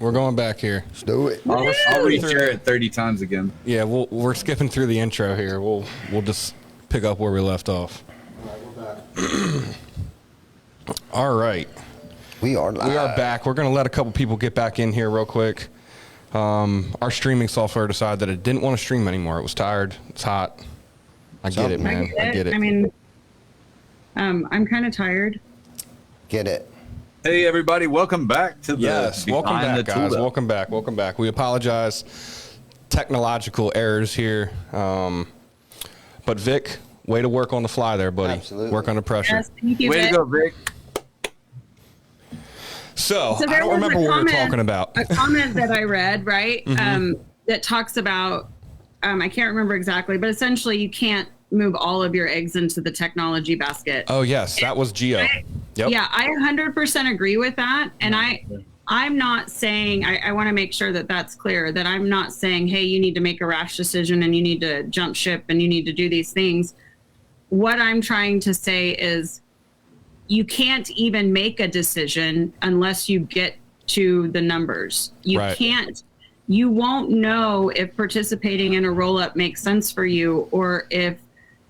We're going back here. Let's do it. I'll reshare it 30 times again. Yeah, we're skipping through the intro here. We'll just pick up where we left off. All right. We are live. We are back. We're going to let a couple people get back in here real quick. Our streaming software decided that it didn't want to stream anymore. It was tired. It's hot. I get it, man. I get it. I mean, I'm kind of tired. Get it. Hey, everybody. Welcome back to the welcome Behind back, the guys. Tulip. Welcome back. We apologize. Technological errors here. But Vic, way to work on the fly there, buddy. Absolutely. Work under pressure. Yes, thank you, Way to Vic. go, Vic. So I there don't was remember a what we were comment- talking about. A comment that I read, right, that talks about, I can't remember exactly, but essentially you can't move all of your eggs into the technology basket. Oh, yes. That was Geo. Yep. Yeah, I 100% agree with that. And I'm not saying, I want to make sure that that's clear, that I'm not saying, hey, you need to make a rash decision and you need to jump ship and you need to do these things. What I'm trying to say is you can't even make a decision unless you get to the numbers. You Right. can't, you won't know if participating in a roll-up makes sense for you, or if,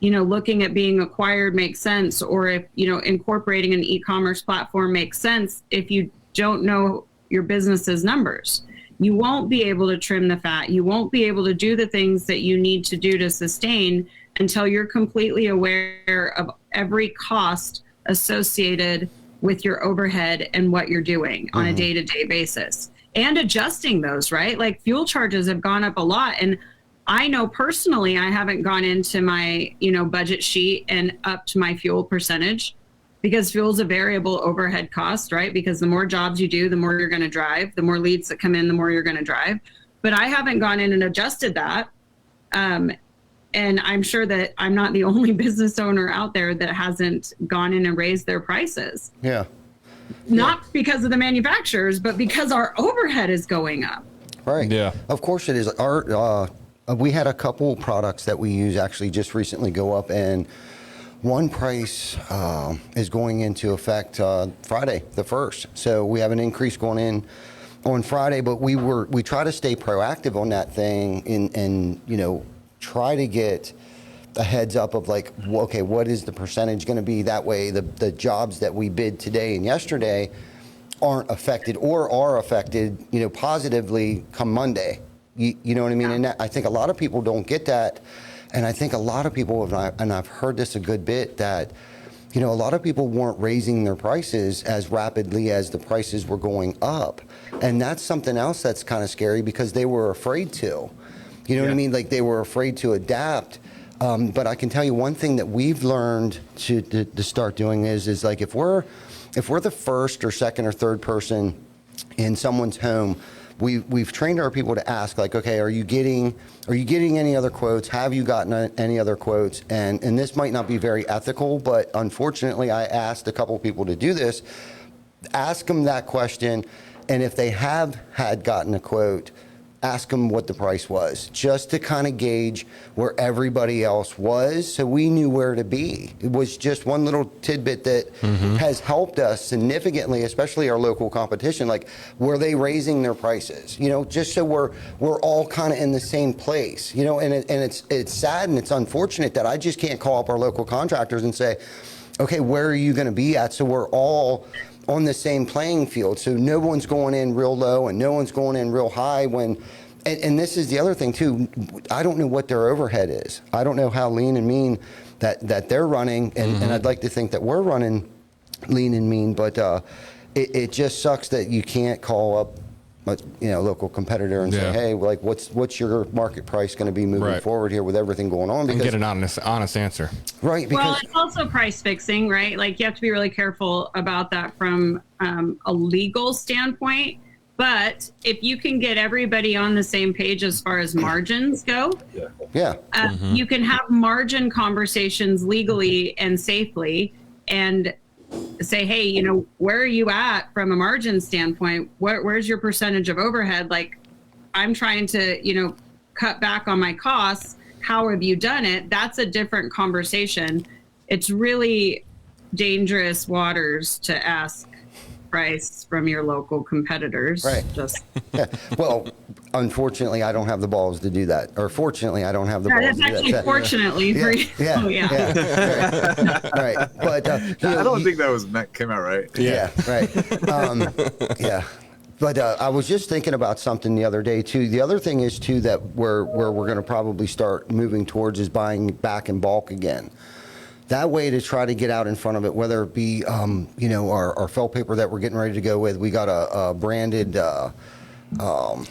looking at being acquired makes sense, or if, incorporating an e-commerce platform makes sense if you don't know your business's numbers. You won't be able to trim the fat. You won't be able to do the things that you need to do to sustain until you're completely aware of every cost associated with your overhead and what you're doing on a day-to-day basis, and adjusting those, right? Like fuel charges have gone up a lot. And I know personally, I haven't gone into my, budget sheet and upped my fuel percentage, because fuel is a variable overhead cost, right? Because the more jobs you do, the more you're going to drive, the more leads that come in, the more you're going to drive. But I haven't gone in and adjusted that. And I'm sure that I'm not the only business owner out there that hasn't gone in and raised their prices. Yeah. Not because of the manufacturers, but because our overhead is going up. Right. Yeah. Of course it is. We had a couple products that we use actually just recently go up, and one price is going into effect Friday the 1st. So we have an increase going in on Friday, but we try to stay proactive on that thing and try to get a heads up of like, okay, what is the percentage going to be? That way the jobs that we bid today and yesterday aren't affected, or are affected, positively come Monday. You know what I mean? Yeah. And I think a lot of people don't get that. And I think a lot of people, and I've heard this a good bit, that, a lot of people weren't raising their prices as rapidly as the prices were going up. And that's something else that's kind of scary, because they were afraid to. You know what I mean? Like they were afraid to adapt. But I can tell you one thing that we've learned to start doing is like if we're the first or second or third person in someone's home, we've trained our people to ask, like, okay, are you getting any other quotes? Have you gotten any other quotes? And this might not be very ethical, but unfortunately I asked a couple people to do this. Ask them that question, and if they have gotten a quote, ask them what the price was, just to kind of gauge where everybody else was, so we knew where to be. It was just one little tidbit that has helped us significantly, especially our local competition. Like, were they raising their prices? Just so we're all kind of in the same place. And it's sad and it's unfortunate that I just can't call up our local contractors and say, okay, where are you going to be at? So we're all on the same playing field, so no one's going in real low and no one's going in real high. And this is the other thing too, I don't know what their overhead is. I don't know how lean and mean that they're running, and I'd like to think that we're running lean and mean, but it just sucks that you can't call up a local competitor and say, hey, like what's your market price going to be moving forward here with everything going on? And get an honest answer. Right. Because, well, it's also price fixing, right? Like you have to be really careful about that from a legal standpoint. But if you can get everybody on the same page as far as margins go, you can have margin conversations legally and safely, and say, hey, where are you at from a margin standpoint? Where's your percentage of overhead? Like, I'm trying to, cut back on my costs. How have you done it? That's a different conversation. It's really dangerous waters to ask price from your local competitors. Right. Just Yeah. Well, unfortunately, I don't have the balls to do that. Or fortunately, I don't have the balls that's to do actually that. fortunately for you. Yeah. Oh, yeah. Right. But I don't think that was came out right. Yeah. Right. Yeah. But I was just thinking about something the other day too. The other thing is too that where we're going to probably start moving towards is buying back in bulk again. That way to try to get out in front of it, whether it be our felt paper that we're getting ready to go with. We got a branded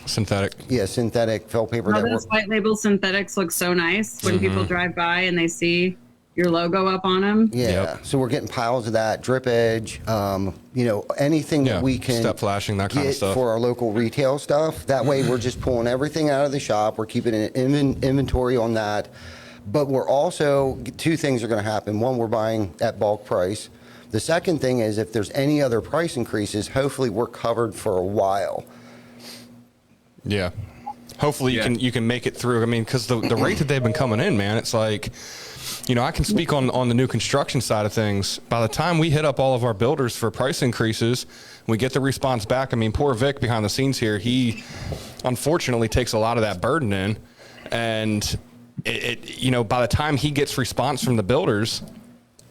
Synthetic. synthetic felt paper Oh, that those white label synthetics look so nice when people drive by and they see your logo up on them. Yeah. Yep. So we're getting piles of that, drip edge, anything that we can step flashing, that kind of get stuff. for our local retail stuff. That way we're just pulling everything out of the shop. We're keeping an inventory on that. But we're also, two things are going to happen. One, we're buying at bulk price. The second thing is if there's any other price increases, hopefully we're covered for a while. Yeah. Hopefully you can make it through. I mean, because the rate that they've been coming in, man, it's like, I can speak on the new construction side of things. By the time we hit up all of our builders for price increases, we get the response back. I mean, poor Vic behind the scenes here, he unfortunately takes a lot of that burden in. And by the time he gets response from the builders,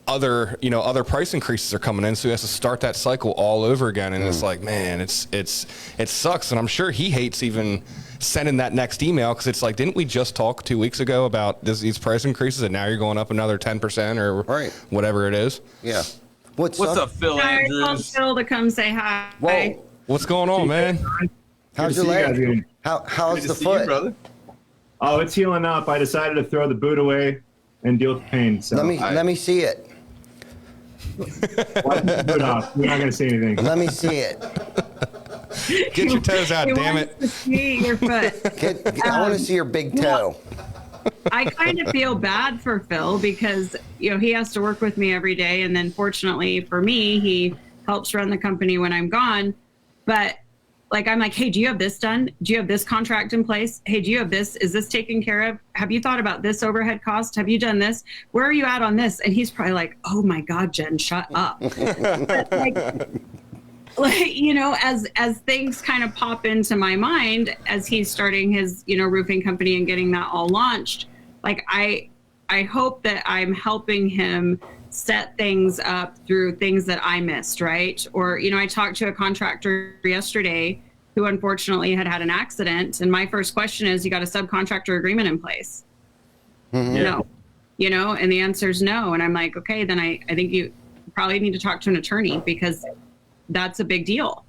other price increases are coming in, so he has to start that cycle all over again. And it's like, man, it sucks. And I'm sure he hates even sending that next email, because it's like, didn't we just talk 2 weeks ago about these price increases, and now you're going up another 10% or whatever it is? Yeah. What's up, Phil I called Andrews? Phil to come say hi. Whoa. What's going on, man? How's your leg? How's the See foot? you, brother. Oh, it's healing up. I decided to throw the boot away and deal with the pain. So Let me see it. wipe the boot off. We're not going to see anything. Let me see it. Get your toes out, He damn wants it. to see your foot. I want to see your big toe. I kind of feel bad for Phil because, he has to work with me every day. And then fortunately for me, he helps run the company when I'm gone. But I'm like, hey, do you have this done? Do you have this contract in place? Hey, do you have this? Is this taken care of? Have you thought about this overhead cost? Have you done this? Where are you at on this? And he's probably like, oh my God, Jen, shut up. As things kind of pop into my mind as he's starting his, roofing company and getting that all launched, I hope that I'm helping him set things up through things that I missed, right? Or, I talked to a contractor yesterday who unfortunately had an accident. And my first question is, you got a subcontractor agreement in place? No, and the answer is no. And I'm like, okay, then I think you probably need to talk to an attorney, because that's a big deal,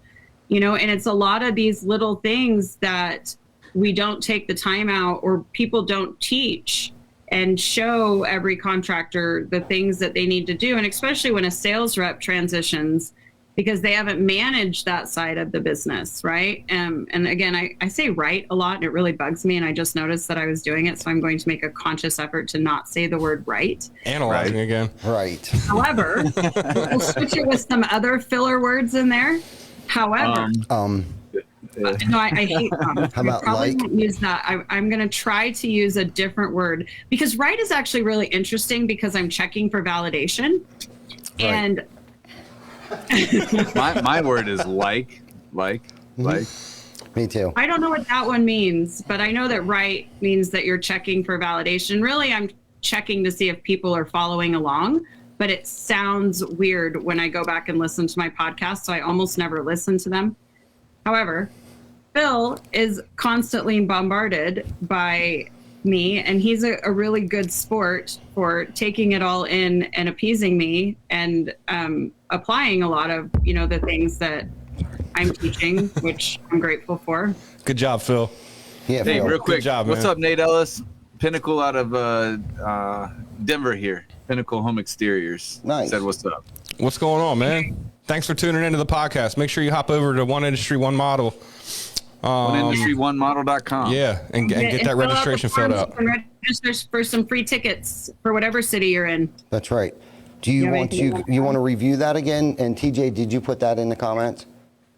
and it's a lot of these little things that we don't take the time out, or people don't teach and show every contractor the things that they need to do. And especially when a sales rep transitions, because they haven't managed that side of the business, right? And again, I say right a lot, and it really bugs me. And I just noticed that I was doing it. So I'm going to make a conscious effort to not say the word right. Analyzing again. Right. However, we'll switch it with some other filler words in there. However, no, I hate them. How about probably won't use that. I'm going to try to use a different word, because right is actually really interesting, because I'm checking for validation. Right. And my word is like. Me too. I don't know what that one means, but I know that right means that you're checking for validation. Really, I'm checking to see if people are following along, but it sounds weird when I go back and listen to my podcast, so I almost never listen to them. However, Phil is constantly bombarded by me, and he's a really good sport for taking it all in and appeasing me, and applying a lot of the things that I'm teaching, which I'm grateful for. Good job, Phil. Yeah. Hey, Phil. real quick, Good job, what's man. up, Nate Ellis? Pinnacle out of Denver here. Pinnacle Home Exteriors. Nice. Said what's up. What's going on, man? Thanks for tuning into the podcast. Make sure you hop over to One Industry, One Model. OneIndustry1Model.com. Yeah, and get that fill out the registration filled forms out. and register for some free tickets for whatever city you're in. That's right. Do you Yeah, want to review that again? And TJ, did you put that in the comments?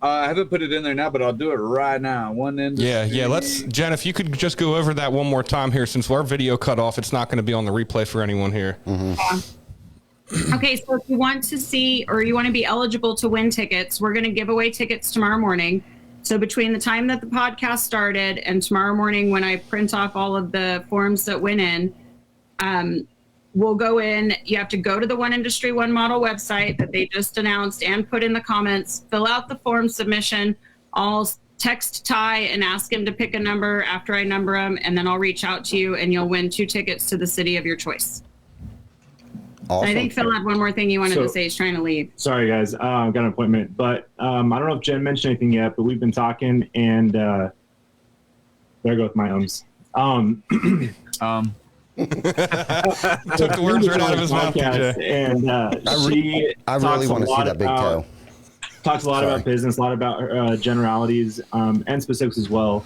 I haven't put it in there now, but I'll do it right now. One Industry. Yeah. Let's, Jen, if you could just go over that one more time here, since our video cut off, it's not going to be on the replay for anyone here. Okay, so if you want to see or you want to be eligible to win tickets, we're going to give away tickets tomorrow morning. So between the time that the podcast started and tomorrow morning when I print off all of the forms that went in, we'll go in. You have to go to the One Industry, One Model website that they just announced and put in the comments, fill out the form submission. I'll text Ty and ask him to pick a number after I number them, and then I'll reach out to you and you'll win 2 tickets to the city of your choice. Awesome. I think Phil had one more thing he wanted to say. He's trying to leave. Sorry, guys. I've got an appointment. But I don't know if Jen mentioned anything yet, but we've been talking, and there I go with my ums. Took the words right out of his mouth. And I really want to see that big toe. Talks a lot about business, a lot about generalities and specifics as well.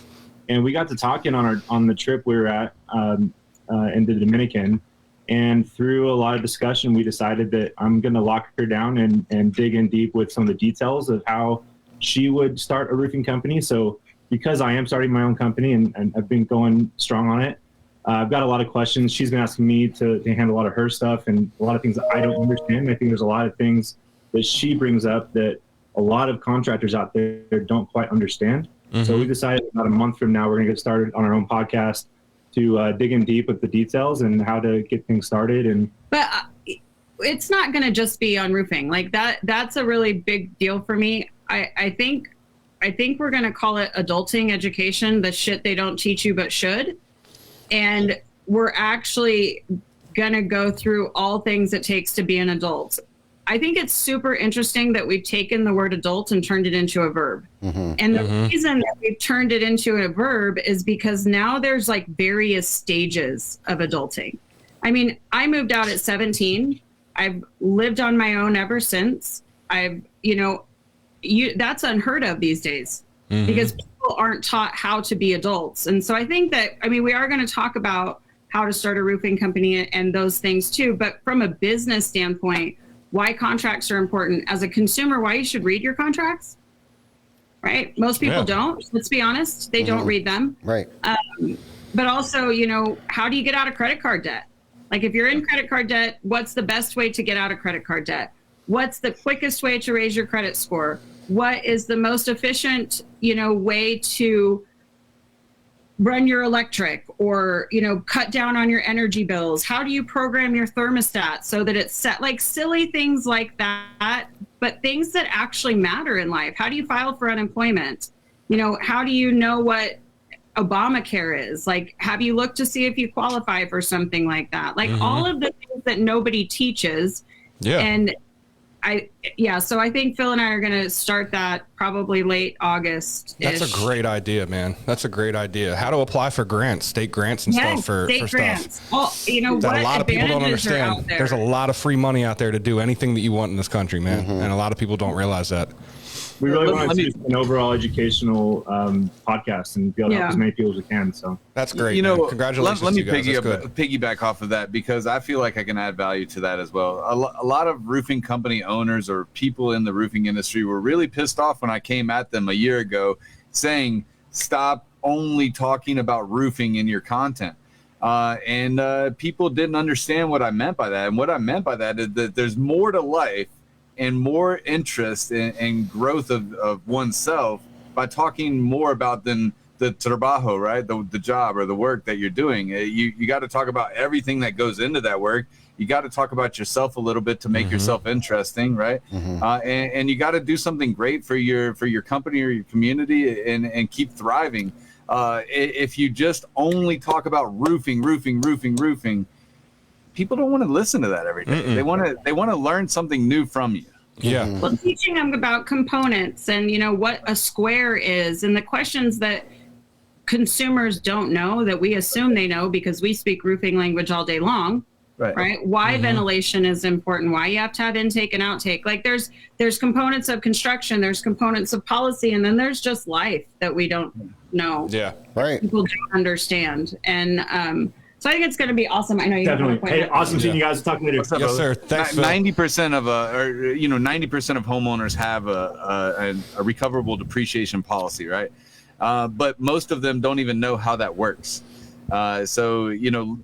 And we got to talking on the trip we were at in the Dominican. And through a lot of discussion, we decided that I'm going to lock her down and dig in deep with some of the details of how she would start a roofing company. So because I am starting my own company and I've been going strong on it, I've got a lot of questions. She's been asking me to handle a lot of her stuff and a lot of things that I don't understand. I think there's a lot of things that she brings up that a lot of contractors out there don't quite understand. Mm-hmm. So we decided about a month from now, we're going to get started on our own podcast to dig in deep with the details and how to get things started. But it's not going to just be on roofing. Like that's a really big deal for me. I think we're going to call it adulting education, the shit they don't teach you but should. And we're actually going to go through all things it takes to be an adult. I think it's super interesting that we've taken the word adult and turned it into a verb. Mm-hmm. And the reason that we've turned it into a verb is because now there's like various stages of adulting. I mean, I moved out at 17. I've lived on my own ever since. That's unheard of these days because people aren't taught how to be adults. And so I think that, we are going to talk about how to start a roofing company and those things too. But from a business standpoint, why contracts are important. As a consumer, why you should read your contracts, right? Most people don't. Let's be honest. They don't read them. Right. But also, how do you get out of credit card debt? Like if you're in credit card debt, what's the best way to get out of credit card debt? What's the quickest way to raise your credit score? What is the most efficient, way to run your electric or, cut down on your energy bills? How do you program your thermostat so that it's set? Like silly things like that, but things that actually matter in life. How do you file for unemployment? How do you know what Obamacare is? Like, have you looked to see if you qualify for something like that? Like all of the things that nobody teaches. Yeah. And so I think Phil and I are going to start that probably late August. That's a great idea, man. That's a great idea. How to apply for grants, state grants and stuff for grants. Stuff. Well, that a lot of people don't understand. There's a lot of free money out there to do anything that you want in this country, man. And a lot of people don't realize that. We really want to do an overall educational podcast and be able to help as many people as we can. So that's great. Congratulations. Let me piggyback off of that because I feel like I can add value to that as well. A lot of roofing company owners or people in the roofing industry were really pissed off when I came at them a year ago saying, stop only talking about roofing in your content. And people didn't understand what I meant by that. And what I meant by that is that there's more to life and more interest and growth of oneself by talking more about than the trabajo, right? The job or the work that you're doing. You got to talk about everything that goes into that work. You got to talk about yourself a little bit to make yourself interesting, right? And you got to do something great for your company or your community and keep thriving. If you just only talk about roofing, people don't want to listen to that every day. They want to learn something new from you. Yeah. Well, teaching them about components and what a square is and the questions that consumers don't know that we assume they know because we speak roofing language all day long. Right. Why ventilation is important, why you have to have intake and outtake. Like there's components of construction, there's components of policy, and then there's just life that we don't know. Yeah. Right. People don't understand. And so I think it's going to be awesome. I know you definitely. Hey, awesome seeing you guys. Talking later. Yes, sir. Thanks, 90% of 90% of homeowners have a recoverable depreciation policy, right? But most of them don't even know how that works. So,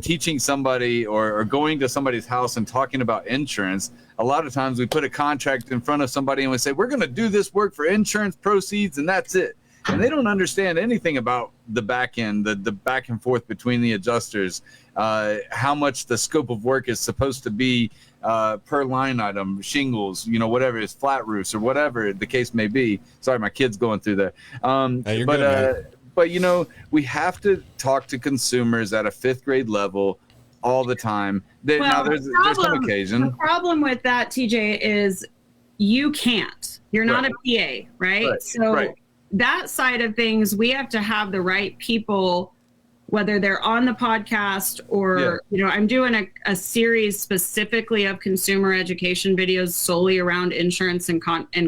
teaching somebody or going to somebody's house and talking about insurance, a lot of times we put a contract in front of somebody and we say, we're going to do this work for insurance proceeds, and that's it. And they don't understand anything about the back end, the back and forth between the adjusters, how much the scope of work is supposed to be per line item, shingles, whatever it is, flat roofs or whatever the case may be. Sorry, my kid's going through there. Hey, you're good, man. But, we have to talk to consumers at a 5th grade level all the time. Now, there's some occasion. The problem with that, TJ, is you can't. You're not a PA, right? So that side of things, we have to have the right people, whether they're on the podcast or, I'm doing a series specifically of consumer education videos solely around insurance and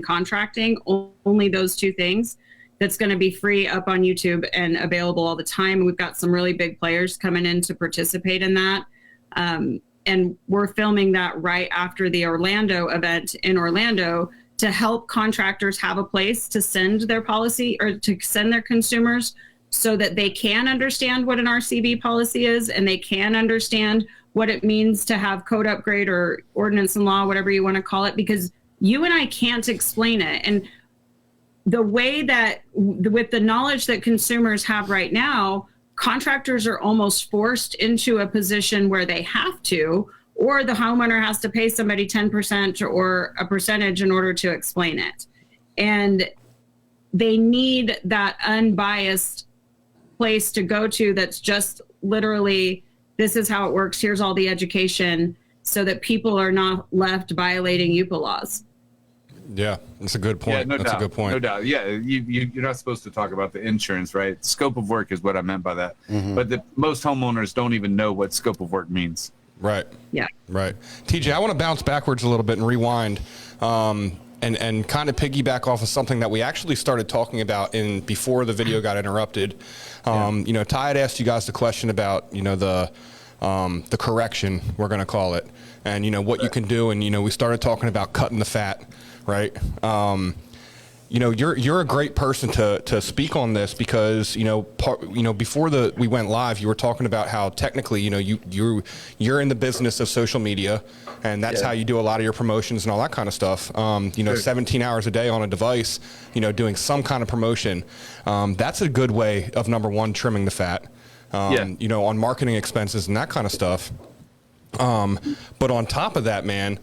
contracting, only those 2 things. That's going to be free up on YouTube and available all the time. We've got some really big players coming in to participate in that. And we're filming that right after the Orlando event in Orlando to help contractors have a place to send their policy or to send their consumers so that they can understand what an RCV policy is and they can understand what it means to have code upgrade or ordinance and law, whatever you want to call it, because you and I can't explain it. And the way that with the knowledge that consumers have right now, contractors are almost forced into a position where they have to, or the homeowner has to pay somebody 10% or a percentage in order to explain it. And they need that unbiased place to go to that's just literally, this is how it works, here's all the education, so that people are not left violating UPA laws. Yeah, that's a good point. Yeah, no that's doubt. a good point. No doubt. Yeah, you're not supposed to talk about the insurance, right? Scope of work is what I meant by that. But most homeowners don't even know what scope of work means. Right. Yeah. Right. TJ, I want to bounce backwards a little bit and rewind and kind of piggyback off of something that we actually started talking about before the video got interrupted. Ty had asked you guys the question about, the correction, we're going to call it, and, what you can do. And, we started talking about cutting the fat. Right. You're a great person to speak on this because, before we went live, you were talking about how technically, you're in the business of social media and that's how you do a lot of your promotions and all that kind of stuff. 17 hours a day on a device, doing some kind of promotion. That's a good way of, number one, trimming the fat, on marketing expenses and that kind of stuff. But on top of that, man,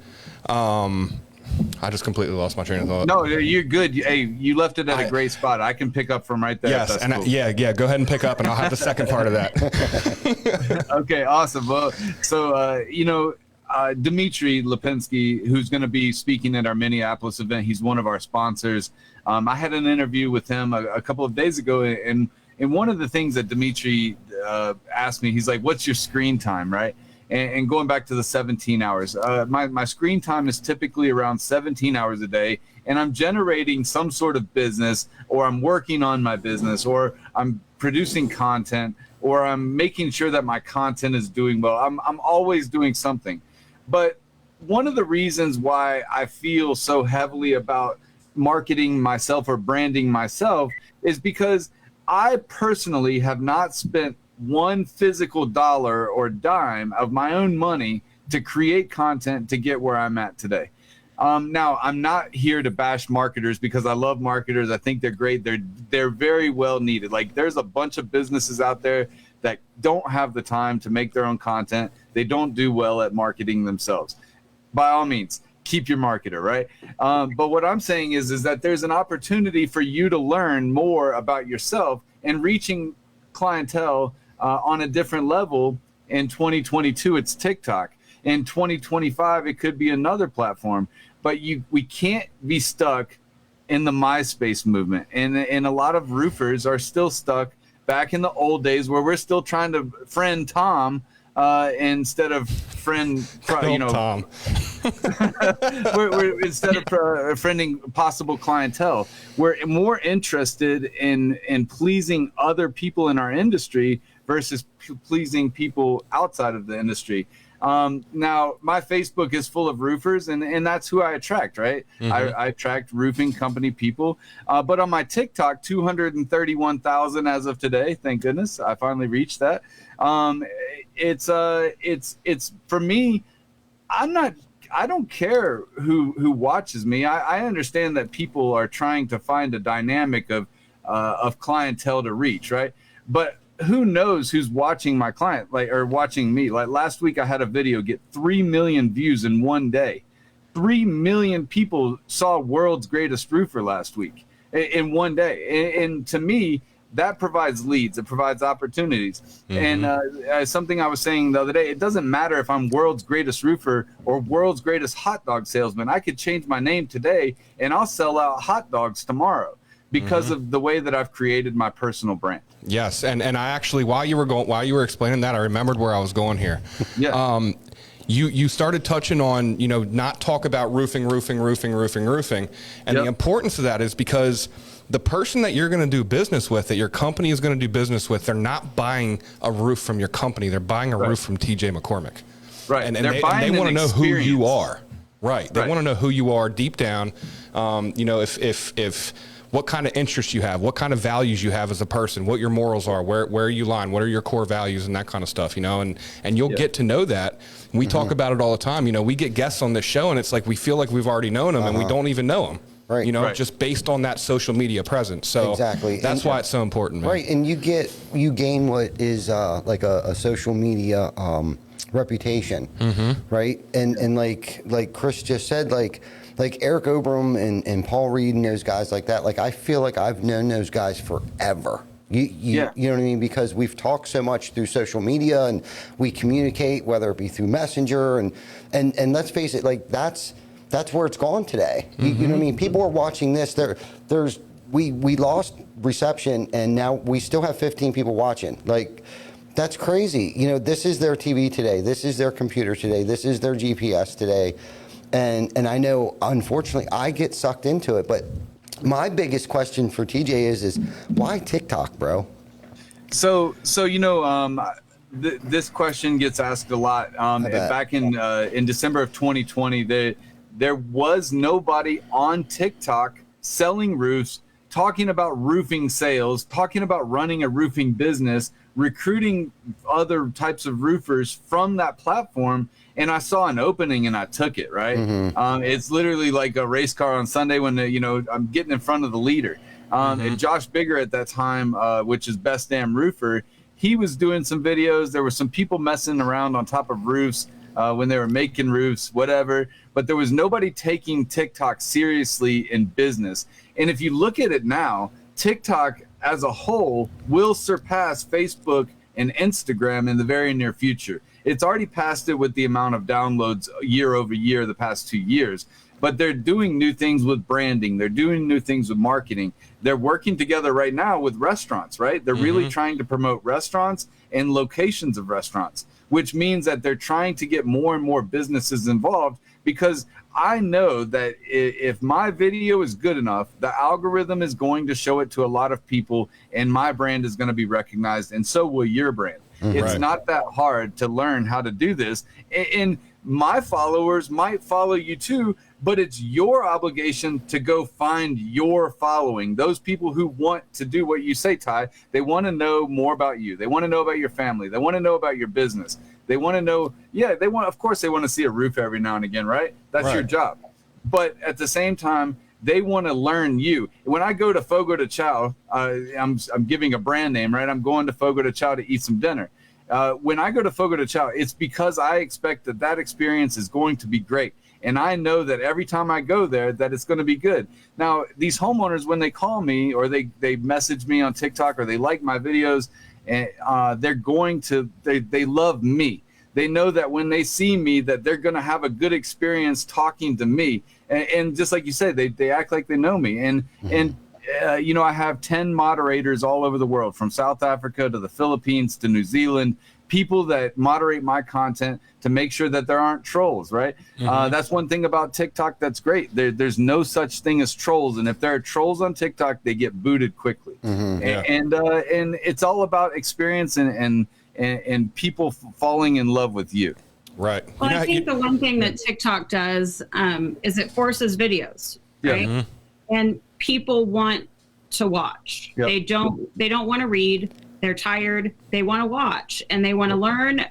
I just completely lost my train of thought. No, you're good. Hey, you left it at a great spot. I can pick up from right there. Yes, and cool. Go ahead and pick up, and I'll have the second part of that. Okay, awesome. Well, so Dmitry Lipinski, who's going to be speaking at our Minneapolis event, he's one of our sponsors. I had an interview with him a couple of days ago, and one of the things that Dmitry asked me, he's like, "What's your screen time?" Right? And going back to the 17 hours, my screen time is typically around 17 hours a day, and I'm generating some sort of business, or I'm working on my business, or I'm producing content, or I'm making sure that my content is doing well. I'm always doing something. But one of the reasons why I feel so heavily about marketing myself or branding myself is because I personally have not spent one physical dollar or dime of my own money to create content to get where I'm at today. Now, I'm not here to bash marketers because I love marketers. I think they're great. They're very well needed. Like, there's a bunch of businesses out there that don't have the time to make their own content. They don't do well at marketing themselves. By all means, keep your marketer, right? But what I'm saying is that there's an opportunity for you to learn more about yourself and reaching clientele on a different level. In 2022, it's TikTok. In 2025, it could be another platform. But we can't be stuck in the MySpace movement. And a lot of roofers are still stuck back in the old days where we're still trying to friend Tom instead of friend, Tom. we're instead of friending possible clientele. We're more interested in pleasing other people in our industry versus pleasing people outside of the industry. Now, my Facebook is full of roofers, and that's who I attract, right? I attract roofing company people. But on my TikTok, 231,000 as of today. Thank goodness, I finally reached that. It's for me. I don't care who watches me. I understand that people are trying to find a dynamic of clientele to reach, right? But who knows who's watching my client, or watching me? Like last week, I had a video get 3 million views in one day. 3 million people saw World's Greatest Roofer last week in one day. And to me, that provides leads. It provides opportunities. And something I was saying the other day, it doesn't matter if I'm World's Greatest Roofer or World's Greatest Hot Dog Salesman. I could change my name today and I'll sell out hot dogs tomorrow because of the way that I've created my personal brand. Yes. And I actually, while you were explaining that, I remembered where I was going here. Yeah. You started touching on, not talk about roofing. And the importance of that is because the person that you're going to do business with, that your company is going to do business with, they're not buying a roof from your company. They're buying a roof from TJ McCormack. Right. And they want to know who you are. Right. They want to know who you are deep down. If what kind of interests you have, what kind of values you have as a person, what your morals are, where you line, what are your core values and that kind of stuff, and you'll get to know that. We talk about it all the time. We get guests on this show and it's like we feel like we've already known them and we don't even know them. Right. Just based on that social media presence. So exactly. That's why it's so important, man. Right, and you gain what is like a social media reputation, right? And like Chris just said, like Eric Obram and Paul Reed and those guys like that. Like I feel like I've known those guys forever. You know what I mean? Because we've talked so much through social media and we communicate, whether it be through Messenger and let's face it, like that's where it's gone today. You know what I mean? People are watching this. We lost reception and now we still have 15 people watching. Like that's crazy. This is their TV today. This is their computer today. This is their GPS today. And I know, unfortunately, I get sucked into it. But my biggest question for TJ is why TikTok, bro? So this question gets asked a lot. Back in December of 2020, there was nobody on TikTok selling roofs, talking about roofing sales, talking about running a roofing business, recruiting other types of roofers from that platform. And I saw an opening and I took it, right? It's literally like a race car on Sunday when, I'm getting in front of the leader. And Josh Bigger at that time, which is Best Damn Roofer, he was doing some videos. There were some people messing around on top of roofs when they were making roofs, whatever. But there was nobody taking TikTok seriously in business. And if you look at it now, TikTok as a whole will surpass Facebook and Instagram in the very near future. It's already passed it with the amount of downloads year over year the past 2 years. But they're doing new things with branding. They're doing new things with marketing. They're working together right now with restaurants, right? They're really trying to promote restaurants and locations of restaurants, which means that they're trying to get more and more businesses involved because I know that if my video is good enough, the algorithm is going to show it to a lot of people and my brand is going to be recognized and so will your brand. It's not that hard to learn how to do this. And my followers might follow you too, but it's your obligation to go find your following. Those people who want to do what you say, Ty, they want to know more about you. They want to know about your family. They want to know about your business. They want to know, of course they want to see a roof every now and again, right? That's your job. But at the same time, they want to learn you. When I go to Fogo de Chao, I'm giving a brand name, right? I'm going to Fogo de Chao to eat some dinner. When I go to Fogo de Chao, it's because I expect that experience is going to be great. And I know that every time I go there, that it's going to be good. Now, these homeowners, when they call me or they message me on TikTok or they like my videos, and they love me. They know that when they see me, that they're going to have a good experience talking to me. And just like you said, they act like they know me. And I have 10 moderators all over the world, from South Africa to the Philippines to New Zealand, people that moderate my content to make sure that there aren't trolls, right? That's one thing about TikTok that's great. There's no such thing as trolls. And if there are trolls on TikTok, they get booted quickly. And it's all about experience and people falling in love with you. Right. Well, I think the one thing that TikTok does is it forces videos, right? Yeah. And people want to watch. Yep. They don't want to read. They're tired. They want to watch and they want to learn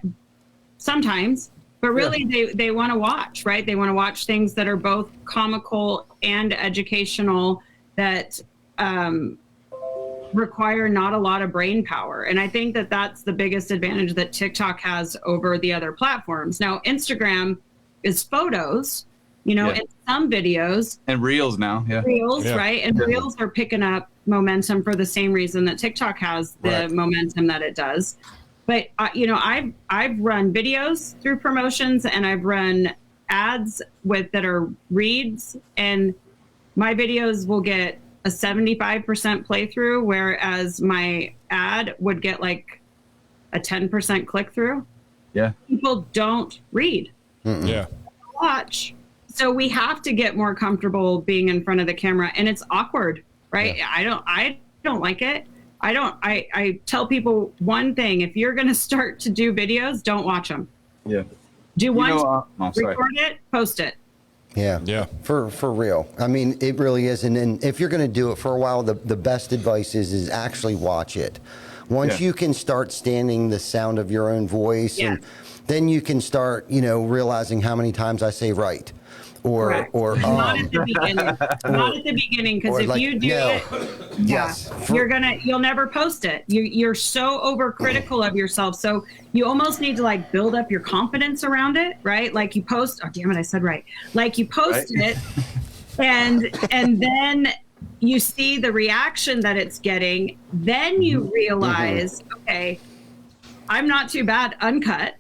sometimes, but really they want to watch, right? They want to watch things that are both comical and educational that require not a lot of brain power. And I think that that's the biggest advantage that TikTok has over the other platforms. Now, Instagram is photos, in some videos. And Reels now. Yeah. Reels, right? And Reels are picking up momentum for the same reason that TikTok has the momentum that it does. But, I've run videos through promotions and I've run ads that are reads, and my videos will get a 75% playthrough, whereas my ad would get like a 10% click through. Yeah. People don't read. Mm-mm. Yeah. Watch. So we have to get more comfortable being in front of the camera, and it's awkward, right? Yeah. I don't like it. I tell people one thing: if you're going to start to do videos, don't watch them. Yeah. Do one, record it, post it. Yeah. For real. I mean, it really is. And then if you're going to do it for a while, the best advice is actually watch it. Once you can start standing the sound of your own voice, and then you can start, realizing how many times I say right. Or not at the beginning. Not at the beginning, because if you do it, you'll never post it. You're so overcritical of yourself. So you almost need to build up your confidence around it, right? Like you post. Oh, damn it, I said right. Like you post it, and then you see the reaction that it's getting. Then you realize, okay, I'm not too bad uncut.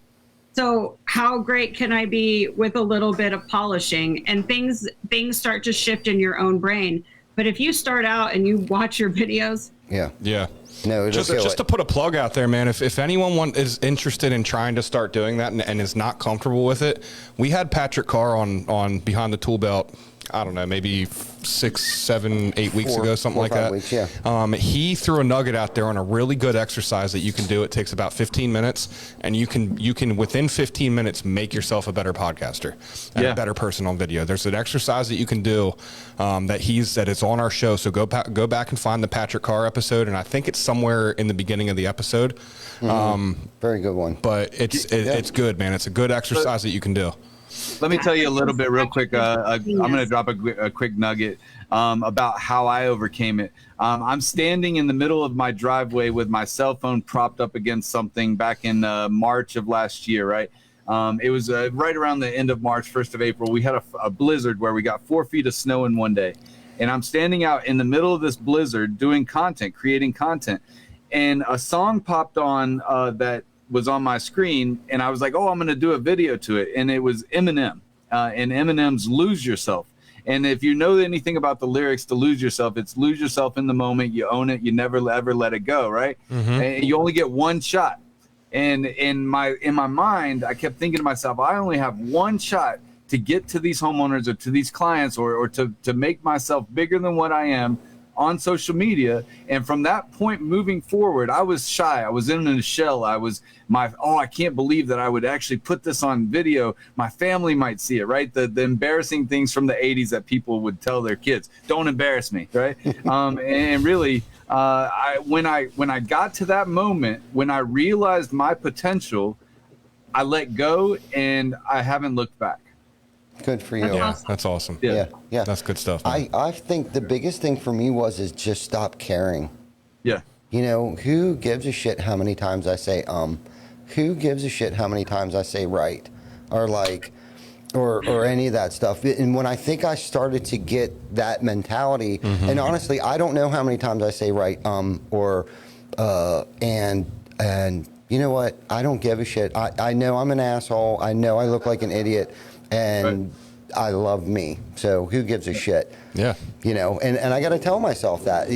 So how great can I be with a little bit of polishing? And things start to shift in your own brain. But if you start out and you watch your videos, no, just to put a plug out there, man. If anyone is interested in trying to start doing that and is not comfortable with it, we had Patrick Carr on Behind the Tool Belt. I don't know, maybe 6, 7, 8 weeks ago, something like that. Weeks, yeah. He threw a nugget out there on a really good exercise that you can do. It takes about 15 minutes, and you can within 15 minutes make yourself a better podcaster and a better person on video. There's an exercise that you can do that it's on our show. So go back and find the Patrick Carr episode, and I think it's somewhere in the beginning of the episode. Very good one. But it's good, man. It's a good exercise that you can do. Let me tell you a little bit real quick. I'm going to drop a quick nugget about how I overcame it. I'm standing in the middle of my driveway with my cell phone propped up against something back in March of last year, right? It was right around the end of March, 1st of April. We had a blizzard where we got 4 feet of snow in one day. And I'm standing out in the middle of this blizzard doing content, creating content. And a song popped on that was on my screen, and I was like, I'm going to do a video to it. And it was Eminem and Eminem's Lose Yourself. And if you know anything about the lyrics to Lose Yourself, it's lose yourself in the moment, you own it, you never ever let it go, right? And you only get one shot. And in my mind, I kept thinking to myself, I only have one shot to get to these homeowners or to these clients or to make myself bigger than what I am on social media. And from that point moving forward, I was shy. I was in a shell. I can't believe that I would actually put this on video. My family might see it, right? The embarrassing things from the 80s that people would tell their kids, don't embarrass me, right? And really, when I got to that moment, when I realized my potential, I let go and I haven't looked back. Good for you. That's awesome. Yeah. That's good stuff, man. I think the biggest thing for me is just stop caring. Yeah. Who gives a shit how many times I say who gives a shit how many times I say right or any of that stuff. And when I think I started to get that mentality, and honestly, I don't know how many times I say right and you know what? I don't give a shit. I know I'm an asshole. I know I look like an idiot. And I love me. So who gives a shit? Yeah. And I got to tell myself that,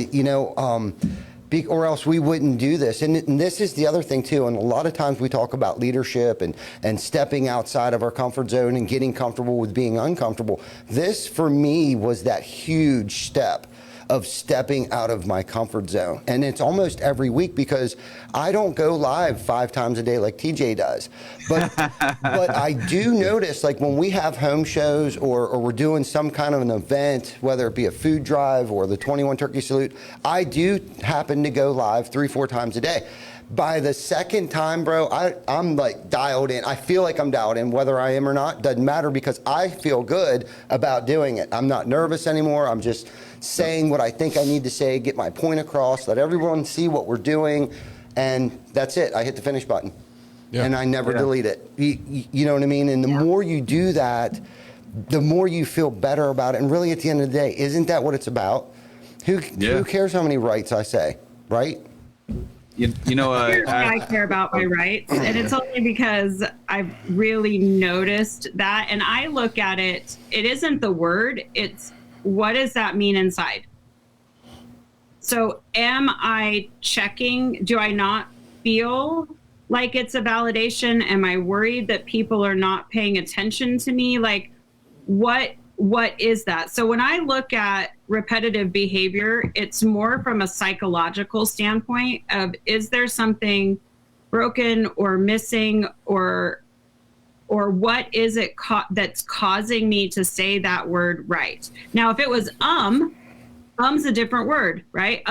or else we wouldn't do this. And this is the other thing too. And a lot of times we talk about leadership and stepping outside of our comfort zone and getting comfortable with being uncomfortable. This for me was that huge step of stepping out of my comfort zone. And it's almost every week, because I don't go live 5 times a day like TJ does. But but I do notice, like when we have home shows or we're doing some kind of an event, whether it be a food drive or the 21 Turkey Salute, I do happen to go live 3-4 times a day. By the second time, bro, I'm like dialed in. I feel like I'm dialed in, whether I am or not, doesn't matter, because I feel good about doing it. I'm not nervous anymore. I'm just saying what I think I need to say, get my point across, let everyone see what we're doing, and that's it. I hit the finish button, and I never delete it. You know what I mean? And the more you do that, the more you feel better about it. And really, at the end of the day, isn't that what it's about? Who cares how many rights I say, right? You know, I care about my rights, and it's only because I've really noticed that. And I look at it, it isn't the word, it's what does that mean inside? So am I checking? Do I not feel like it's a validation? Am I worried that people are not paying attention to me? Like, what is that? So when I look at repetitive behavior, it's more from a psychological standpoint of, is there something broken or missing, or what is it that's causing me to say that word right? Now, if it was um's a different word, right?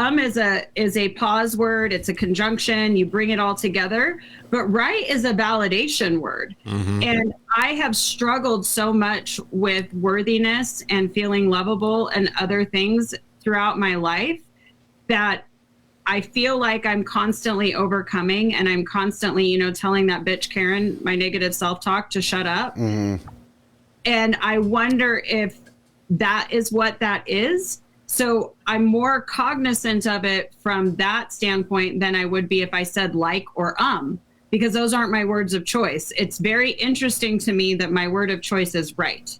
Is a pause word. It's a conjunction. You bring it all together. But right is a validation word. Mm-hmm. And I have struggled so much with worthiness and feeling lovable and other things throughout my life that I feel like I'm constantly overcoming, and I'm constantly, telling that bitch Karen, my negative self-talk, to shut up. Mm-hmm. And I wonder if that is what that is. So I'm more cognizant of it from that standpoint than I would be if I said like or because those aren't my words of choice. It's very interesting to me that my word of choice is right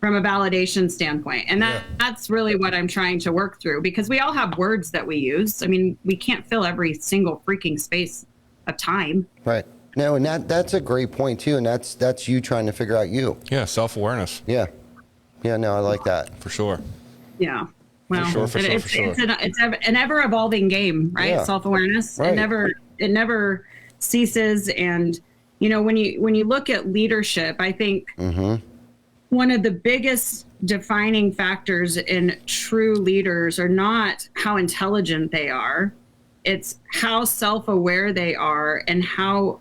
from a validation standpoint. And that's really what I'm trying to work through, because we all have words that we use. I mean, we can't fill every single freaking space of time. Right. No, and that's a great point too. And that's you trying to figure out you. Yeah. Self-awareness. Yeah. Yeah. No, I like that. For sure. Yeah. Well, for sure. It's an ever evolving game, right? Yeah. Self-awareness. Right. It never ceases. And, when you look at leadership, I think one of the biggest defining factors in true leaders are not how intelligent they are. It's how self-aware they are, and how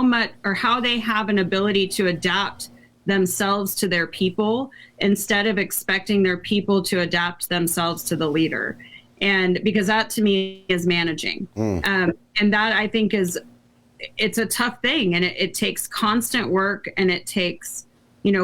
much, or how they have an ability to adapt themselves to their people instead of expecting their people to adapt themselves to the leader. And because that to me is managing. And that I think it's a tough thing, and it takes constant work, and it takes,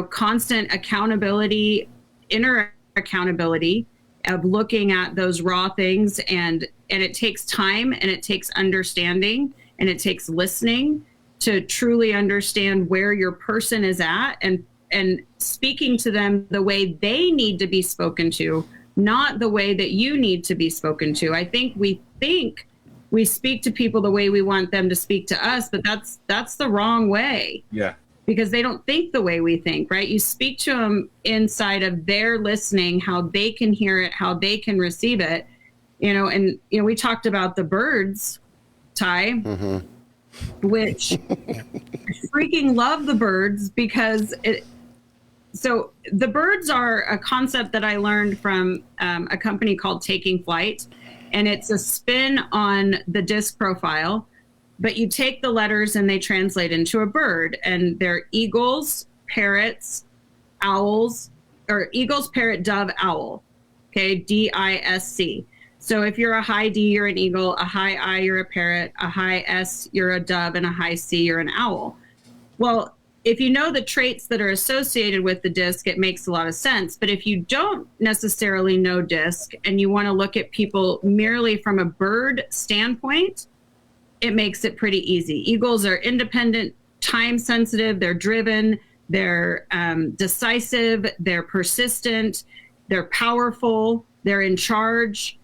constant accountability, inner accountability of looking at those raw things. And it takes time, and it takes understanding, and it takes listening to truly understand where your person is at, and speaking to them the way they need to be spoken to, not the way that you need to be spoken to. I think we speak to people the way we want them to speak to us, but that's the wrong way. Yeah. Because they don't think the way we think, right? You speak to them inside of their listening, how they can hear it, how they can receive it, and, we talked about the birds, Ty. Mm-hmm. Which I freaking love the birds, because so the birds are a concept that I learned from a company called Taking Flight, and it's a spin on the disc profile, but you take the letters and they translate into a bird, and they're eagles, parrots, owls, or eagles, parrot, dove, owl. Okay, DISC. So if you're a high D, you're an eagle, a high I, you're a parrot, a high S, you're a dove, and a high C, you're an owl. Well, if you know the traits that are associated with the disc, it makes a lot of sense. But if you don't necessarily know disc, and you want to look at people merely from a bird standpoint, it makes it pretty easy. Eagles are independent, time sensitive, they're driven, they're decisive, they're persistent, they're powerful, they're in charge.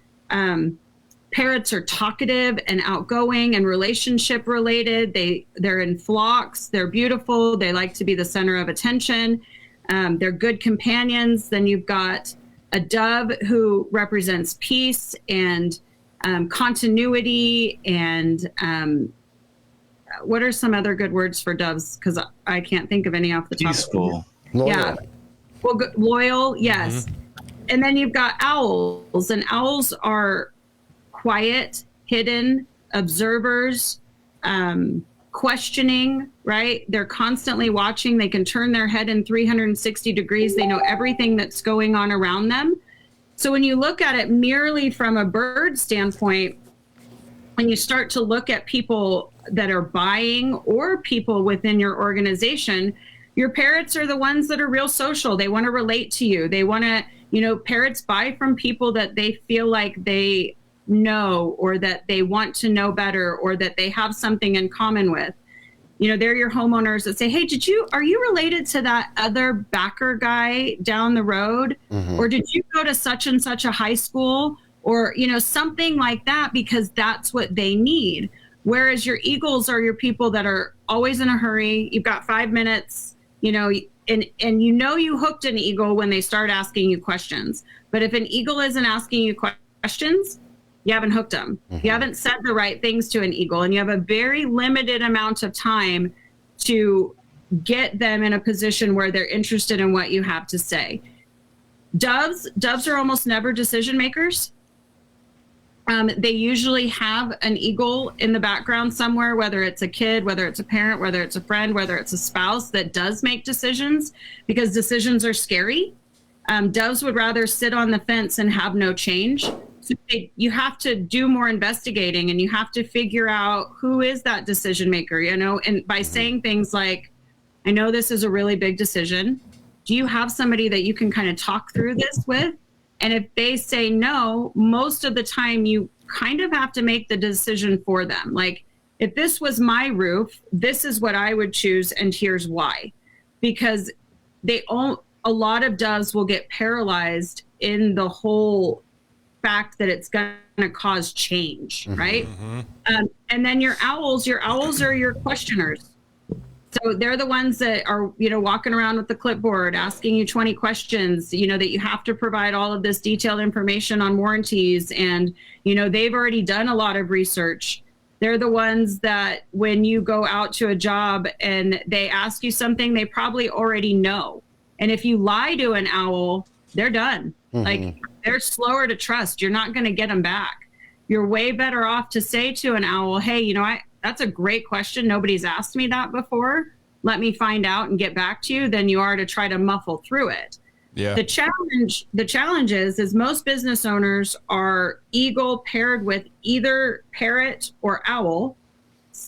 Parrots are talkative and outgoing and relationship related. They're in flocks. They're beautiful. They like to be the center of attention. They're good companions. Then you've got a dove who represents peace and continuity, and what are some other good words for doves? Because I can't think of any off the top. Peaceful. Loyal. Yeah. Well, loyal, yes. And then you've got owls, and owls are quiet, hidden, observers, questioning, right? They're constantly watching. They can turn their head in 360 degrees. They know everything that's going on around them. So when you look at it merely from a bird standpoint, when you start to look at people that are buying or people within your organization, your parrots are the ones that are real social. They want to relate to you. They want to, parrots buy from people that they feel like they know, or that they want to know better, or that they have something in common with. They're your homeowners that say, hey, are you related to that other backer guy down the road? Mm-hmm. Or did you go to such and such a high school? Or, something like that, because that's what they need. Whereas your eagles are your people that are always in a hurry. You've got 5 minutes, and you hooked an eagle when they start asking you questions. But if an eagle isn't asking you questions, you haven't hooked them. Mm-hmm. You haven't said the right things to an eagle, and you have a very limited amount of time to get them in a position where they're interested in what you have to say. Doves are almost never decision makers. They usually have an eagle in the background somewhere, whether it's a kid, whether it's a parent, whether it's a friend, whether it's a spouse that does make decisions, because decisions are scary. Doves would rather sit on the fence and have no change. So you have to do more investigating, and you have to figure out who is that decision maker, and by saying things like, I know this is a really big decision. Do you have somebody that you can kind of talk through this with? And if they say no, most of the time you kind of have to make the decision for them. Like, if this was my roof, this is what I would choose, and here's why. Because a lot of doves will get paralyzed in the whole fact that it's going to cause change, right? Mm-hmm. And then your owls are your questioners. So they're the ones that are, walking around with the clipboard, asking you 20 questions, that you have to provide all of this detailed information on warranties. And, they've already done a lot of research. They're the ones that when you go out to a job and they ask you something, they probably already know. And if you lie to an owl, they're done. Mm-hmm. Like, they're slower to trust. You're not going to get them back. You're way better off to say to an owl, hey, that's a great question. Nobody's asked me that before. Let me find out and get back to you, than you are to try to muffle through it. Yeah. The challenge is most business owners are eagle paired with either parrot or owl.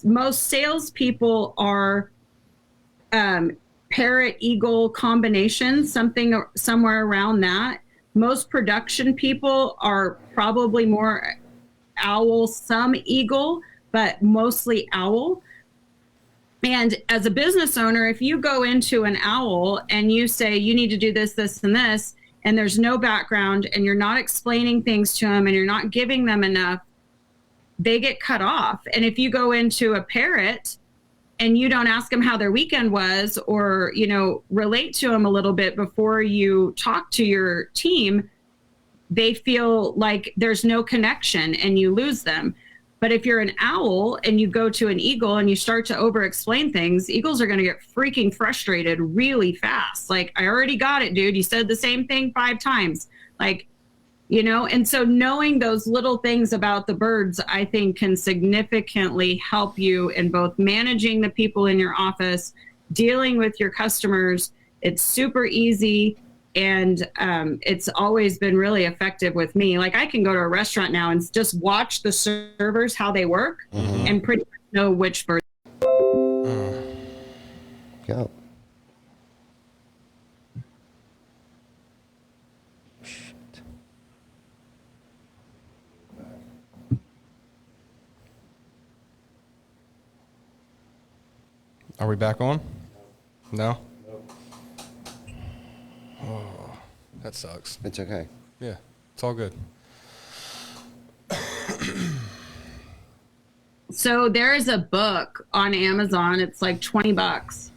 Most salespeople are parrot eagle combination, somewhere around that. Most production people are probably more owl, some eagle, but mostly owl. And as a business owner, if you go into an owl and you say, you need to do this, this, and this, and there's no background, and you're not explaining things to them, and you're not giving them enough, they get cut off. And if you go into a parrot and you don't ask them how their weekend was, or, relate to them a little bit before you talk to your team, they feel like there's no connection and you lose them. But if you're an owl and you go to an eagle and you start to over-explain things, eagles are going to get freaking frustrated really fast. Like, I already got it, dude. You said the same thing 5 times. Like, and so knowing those little things about the birds, I think, can significantly help you in both managing the people in your office, dealing with your customers. It's super easy. And it's always been really effective with me. Like, I can go to a restaurant now and just watch the servers, how they work, mm-hmm. and pretty much know which bird. Go. Are we back on? No? Oh, that sucks. It's okay. Yeah, it's all good. So there is a book on Amazon. It's like $20.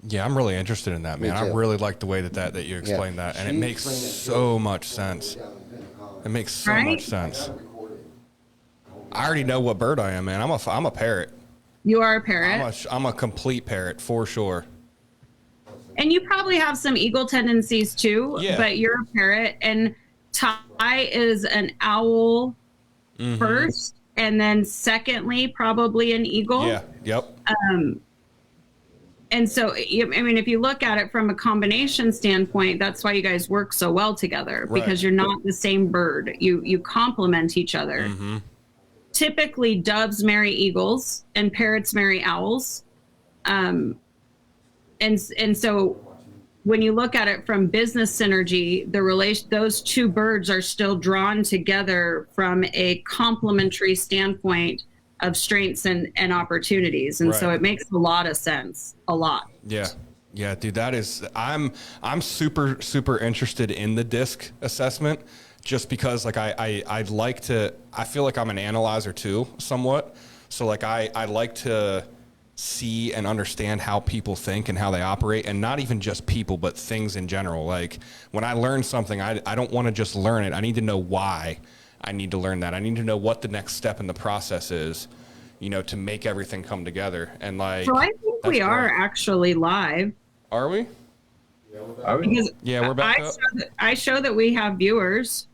Yeah, I'm really interested in that, man. I really like the way that you explained that, and it makes so much sense. It makes so much sense. I already know what bird I am, man. I'm a parrot. You are a parrot. I'm a complete parrot for sure. And you probably have some eagle tendencies too, but you're a parrot. And Ty is an owl first, and then secondly, probably an eagle. Yeah. Yep. And so, I mean, if you look at it from a combination standpoint, that's why you guys work so well together, because you're not the same bird. You complement each other. Typically, doves marry eagles and parrots marry owls. And so when you look at it from business synergy, those two birds are still drawn together from a complementary standpoint of strengths and opportunities. And so it makes a lot of sense. A lot. Yeah. Yeah, dude, I'm super, super interested in the DISC assessment, just because like I feel like I'm an analyzer too, somewhat. So like I like to see and understand how people think and how they operate, and not even just people, but things in general. Like when I learn something, I don't want to just learn it. I need to know why I need to learn that. I need to know what the nenext step in the process is, to make everything come together. And like, so I think we are actually live. Are we? Because yeah, we're back up. I show that we have viewers.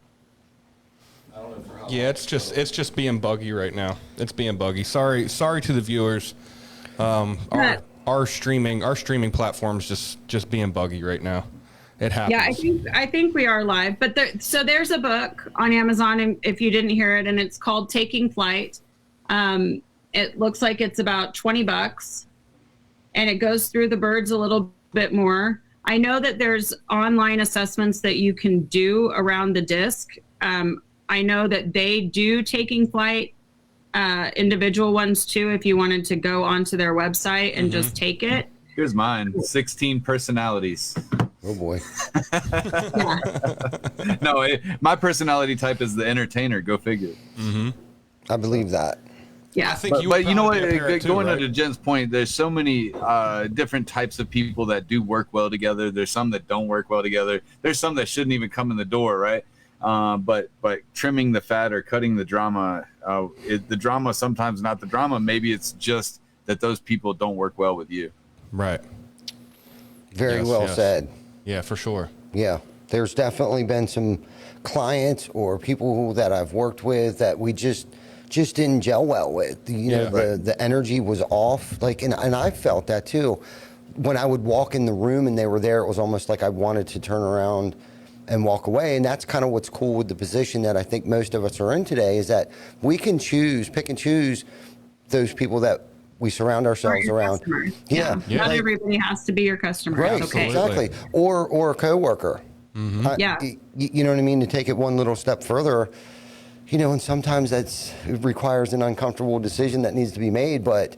Yeah, it's just being buggy right now. It's being buggy. Sorry to the viewers. Our streaming platform's just being buggy right now. It happens. Yeah, I think we are live. But there's a book on Amazon, if you didn't hear it, and it's called Taking Flight. It looks like it's about $20, and it goes through the birds a little bit more. I know that there's online assessments that you can do around the DISC. I know that they do Taking Flight, individual ones too, if you wanted to go onto their website and just take it. Here's mine, 16 personalities. Oh boy. No, my personality type is the entertainer. Go figure. I believe that. Yeah, I think but you know what? right? Going to Jen's point, there's so many different types of people that do work well together. There's some that don't work well together. There's some that shouldn't even come in the door, right? But trimming the fat or cutting the drama, the drama sometimes not the drama. Maybe it's just that those people don't work well with you. Right. Very well said. Yeah, for sure. Yeah, there's definitely been some clients or people that I've worked with that we just didn't gel well with. The energy was off. Like, and I felt that too. When I would walk in the room and they were there, it was almost like I wanted to turn around and walk away. And that's kind of what's cool with the position that I think most of us are in today, is that we can pick and choose those people that we surround ourselves around. Yeah. Not everybody has to be your customer. Right. Okay. Exactly. Or a coworker. You know what I mean? To take it one little step further, and sometimes it requires an uncomfortable decision that needs to be made, but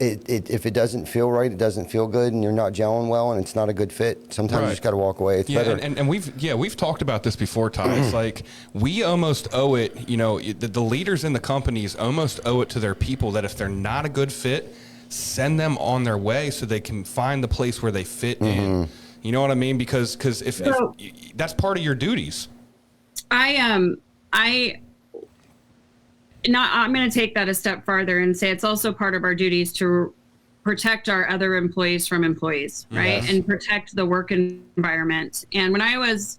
if it doesn't feel right, it doesn't feel good, and you're not gelling well, and it's not a good fit, sometimes you just got to walk away. It's better. And we've talked about this before, Ty. It's like we almost owe it, the leaders in the companies almost owe it to their people that if they're not a good fit, send them on their way so they can find the place where they fit in. You know what I mean? Because if that's part of your duties. I'm going to take that a step farther and say it's also part of our duties to protect our other employees from employees, right? Yes. And protect the work environment. And when I was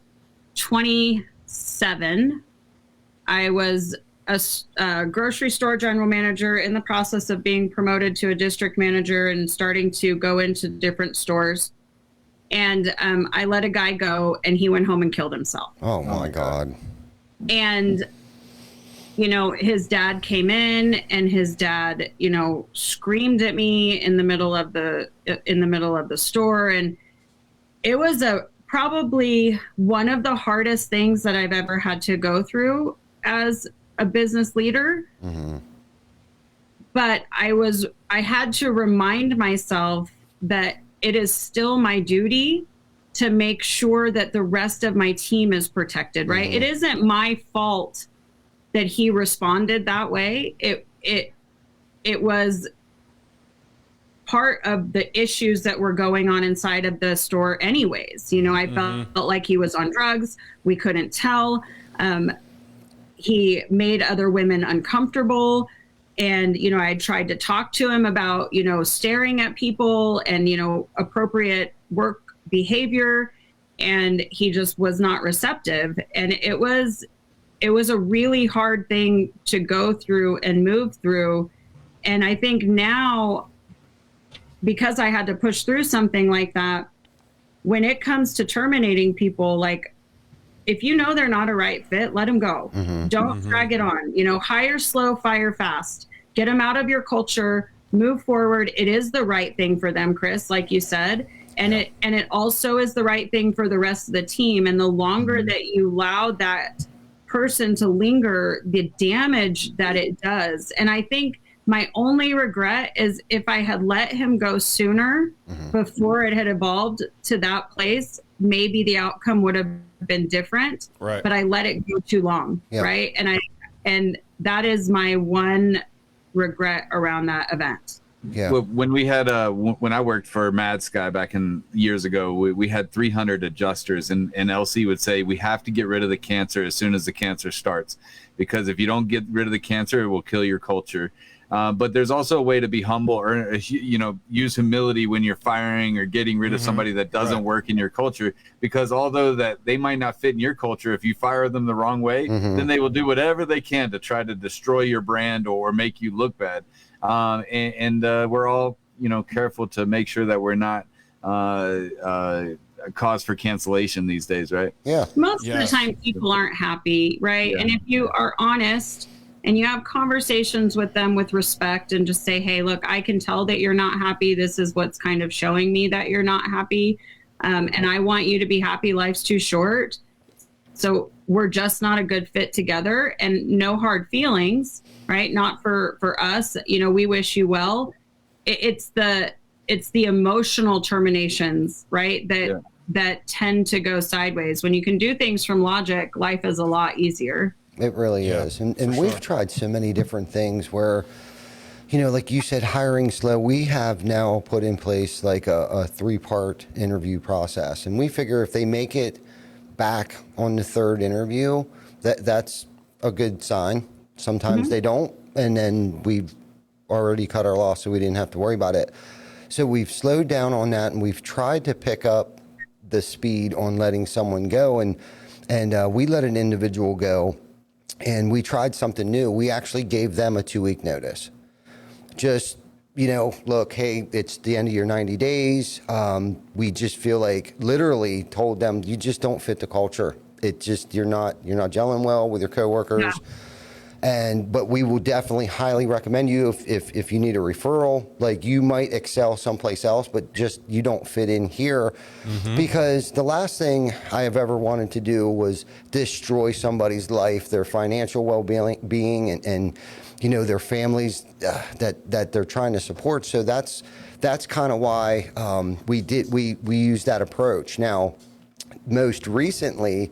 27, I was a grocery store general manager, in the process of being promoted to a district manager and starting to go into different stores. And I let a guy go, and he went home and killed himself. Oh my God. And his dad came in, and his dad, screamed at me in the middle of the store. And it was probably one of the hardest things that I've ever had to go through as a business leader. But I had to remind myself that it is still my duty to make sure that the rest of my team is protected, right? It isn't my fault that he responded that way. It was part of the issues that were going on inside of the store anyways. You know, I felt like he was on drugs. We couldn't tell. He made other women uncomfortable. And, you know, I tried to talk to him about, you know, staring at people and, you know, appropriate work behavior. And he just was not receptive. And it was a really hard thing to go through and move through. And I think now, because I had to push through something like that, when it comes to terminating people, like, if you know they're not a right fit, let them go. Don't drag it on. You know, hire slow, fire fast. Get them out of your culture, move forward. It is the right thing for them, Chris, like you said. And it also is the right thing for the rest of the team. And the longer that you allow that person to linger, the damage that it does. And I think my only regret is if I had let him go sooner before it had evolved to that place, maybe the outcome would have been different. Right. But I let it go too long. Right. And that is my one regret around that event. Yeah. When we had when I worked for Mad Sky back in years ago, we had 300 adjusters, and LC would say we have to get rid of the cancer as soon as the cancer starts, because if you don't get rid of the cancer, it will kill your culture. But there's also a way to be humble, or, you know, use humility when you're firing or getting rid of somebody that doesn't work in your culture, because although that they might not fit in your culture, if you fire them the wrong way, then they will do whatever they can to try to destroy your brand or make you look bad. And we're all, you know, careful to make sure that we're not a cause for cancellation these days, right? Yeah. Most of the time people aren't happy, right? Yeah. And if you are honest and you have conversations with them with respect and just say, hey, look, I can tell that you're not happy. This is what's kind of showing me that you're not happy. And I want you to be happy. Life's too short. So we're just not a good fit together, and no hard feelings, right? Not for us. You know, we wish you well. It's the emotional terminations, right? That tend to go sideways. When you can do things from logic, life is a lot easier. It really is. And we've tried so many different things where, you know, like you said, hiring slow. We have now put in place like a 3-part interview process. And we figure if they make it back on the 3rd interview, that's a good sign. Sometimes they don't. And then we've already cut our loss, so we didn't have to worry about it. So we've slowed down on that, and we've tried to pick up the speed on letting someone go. And we let an individual go. And we tried something new. We actually gave them a 2-week notice. Just, you know, look, hey, it's the end of your 90 days. We just feel like literally told them, you just don't fit the culture. It just, you're not gelling well with your coworkers. Yeah. But we will definitely highly recommend you if you need a referral. Like, you might excel someplace else, but just you don't fit in here. Because the last thing I have ever wanted to do was destroy somebody's life, their financial well-being, and you know, their families that they're trying to support. So that's kind of why we used that approach. Now, most recently,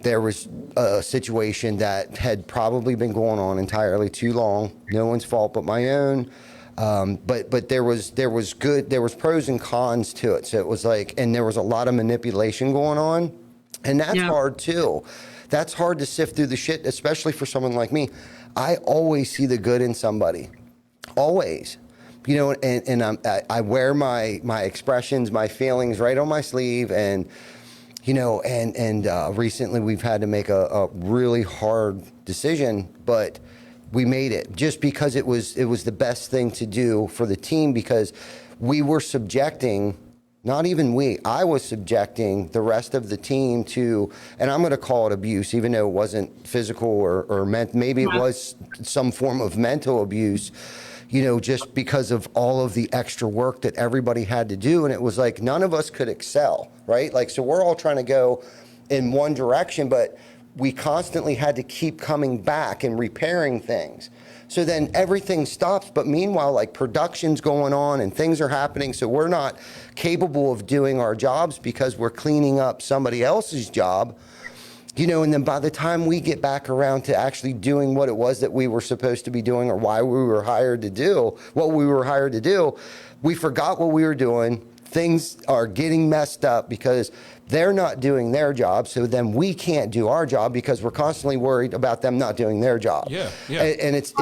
there was a situation that had probably been going on entirely too long. No one's fault but my own. But there was pros and cons to it. So it was like, and there was a lot of manipulation going on, and that's hard too. That's hard to sift through the shit, especially for someone like me. I always see the good in somebody, always. You know, and I wear my expressions, my feelings right on my sleeve, and you know, and recently we've had to make a really hard decision, but we made it just because it was the best thing to do for the team, because we were subjecting, not even I was subjecting the rest of the team to, and I'm going to call it abuse, even though it wasn't physical or maybe it was some form of mental abuse, you know, just because of all of the extra work that everybody had to do. And it was like, none of us could excel, right? Like, so we're all trying to go in one direction, but we constantly had to keep coming back and repairing things. So then everything stops, but meanwhile, like, production's going on and things are happening, so we're not capable of doing our jobs because we're cleaning up somebody else's job. And then by the time we get back around to actually doing what it was that we were supposed to be doing, or why we were hired to do what we were hired to do, we forgot what we were doing. Things are getting messed up because they're not doing their job. So then we can't do our job because we're constantly worried about them not doing their job. Yeah. And it's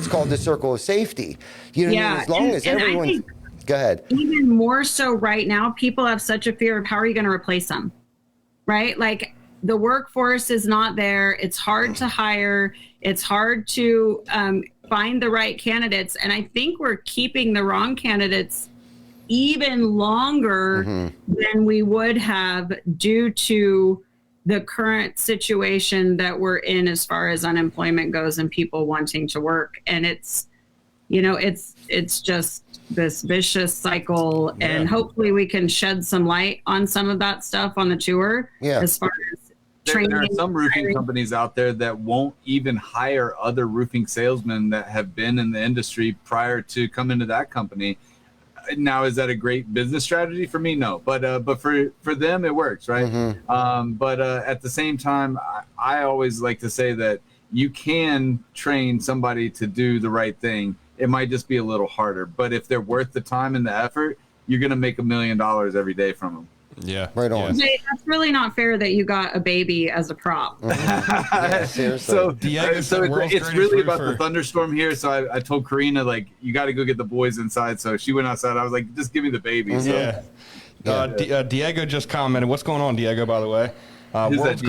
called the circle of safety. As long as everyone's... Go ahead. Even more so right now, people have such a fear of how are you going to replace them, right? Like, the workforce is not there. It's hard to hire. It's hard to find the right candidates. And I think we're keeping the wrong candidates even longer than we would have due to the current situation that we're in as far as unemployment goes and people wanting to work. And it's just this vicious cycle. Yeah. And hopefully we can shed some light on some of that stuff on the tour. Yeah. As far as there are some roofing companies out there that won't even hire other roofing salesmen that have been in the industry prior to coming to that company. Now, is that a great business strategy? For me, no. But for them, it works, right? But at the same time, I always like to say that you can train somebody to do the right thing. It might just be a little harder. But if they're worth the time and the effort, you're going to make $1 million every day from them. Yeah. Right on. Yeah. That's really not fair that you got a baby as a prop. Yeah, seriously. So it's really about the thunderstorm here. So I told Karina, like, you got to go get the boys inside. So she went outside. I was like, just give me the baby. So, Diego just commented. What's going on, Diego, by the way? World's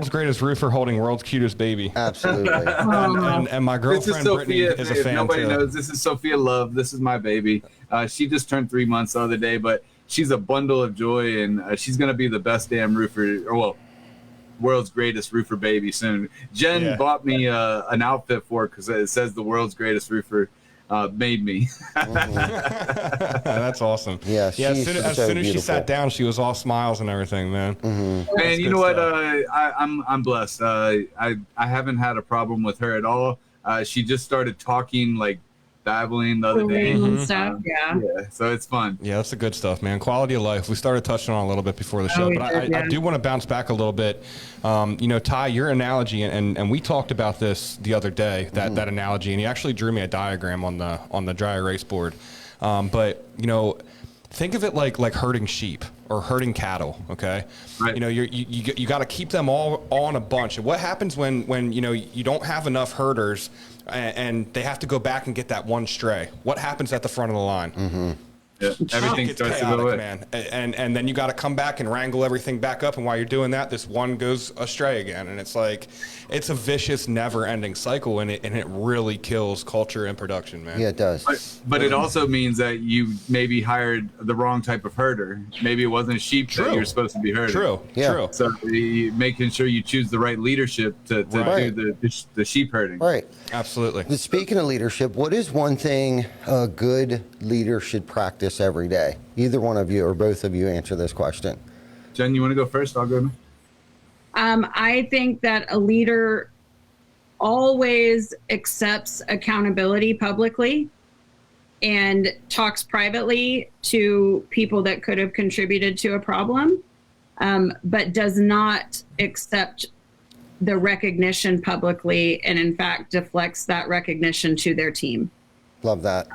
greatest roofer holding world's cutest baby. Absolutely. and my girlfriend Brittany is a fan nobody too. knows, this is Sophia Love. This is my baby. She just turned 3 months the other day, but she's a bundle of joy, and she's going to be the best damn roofer, world's greatest roofer baby soon. Jen bought me an outfit for her because it says the world's greatest roofer made me. That's awesome. Yeah, as soon as she sat down, she was all smiles and everything, man. Man, you know what? I'm blessed. I haven't had a problem with her at all. She just started talking, like, babbling the other day. Stuff, yeah. So it's fun. Yeah, that's the good stuff, man. Quality of life. We started touching on a little bit before the show, but I do want to bounce back a little bit. Ty, your analogy, and we talked about this the other day, that analogy, and you actually drew me a diagram on the dry erase board. But think of it like herding sheep or herding cattle. Okay, right. You got to keep them all in a bunch. And what happens when you don't have enough herders and they have to go back and get that one stray? What happens at the front of the line? Yeah, everything starts chaotic, to go away, man. And then you got to come back and wrangle everything back up. And while you're doing that, this one goes astray again. And it's like, it's a vicious, never-ending cycle, and it really kills culture and production, man. Yeah, it does. But it also means that you maybe hired the wrong type of herder. Maybe it wasn't sheep that you're supposed to be herding. True. So making sure you choose the right leadership to do the sheep herding. Right. Absolutely. But speaking of leadership, what is one thing a good leader should practice every day? Either one of you or both of you answer this question. Jen, you want to go first? I'll go. I think that a leader always accepts accountability publicly and talks privately to people that could have contributed to a problem, but does not accept the recognition publicly, and in fact deflects that recognition to their team. Love that.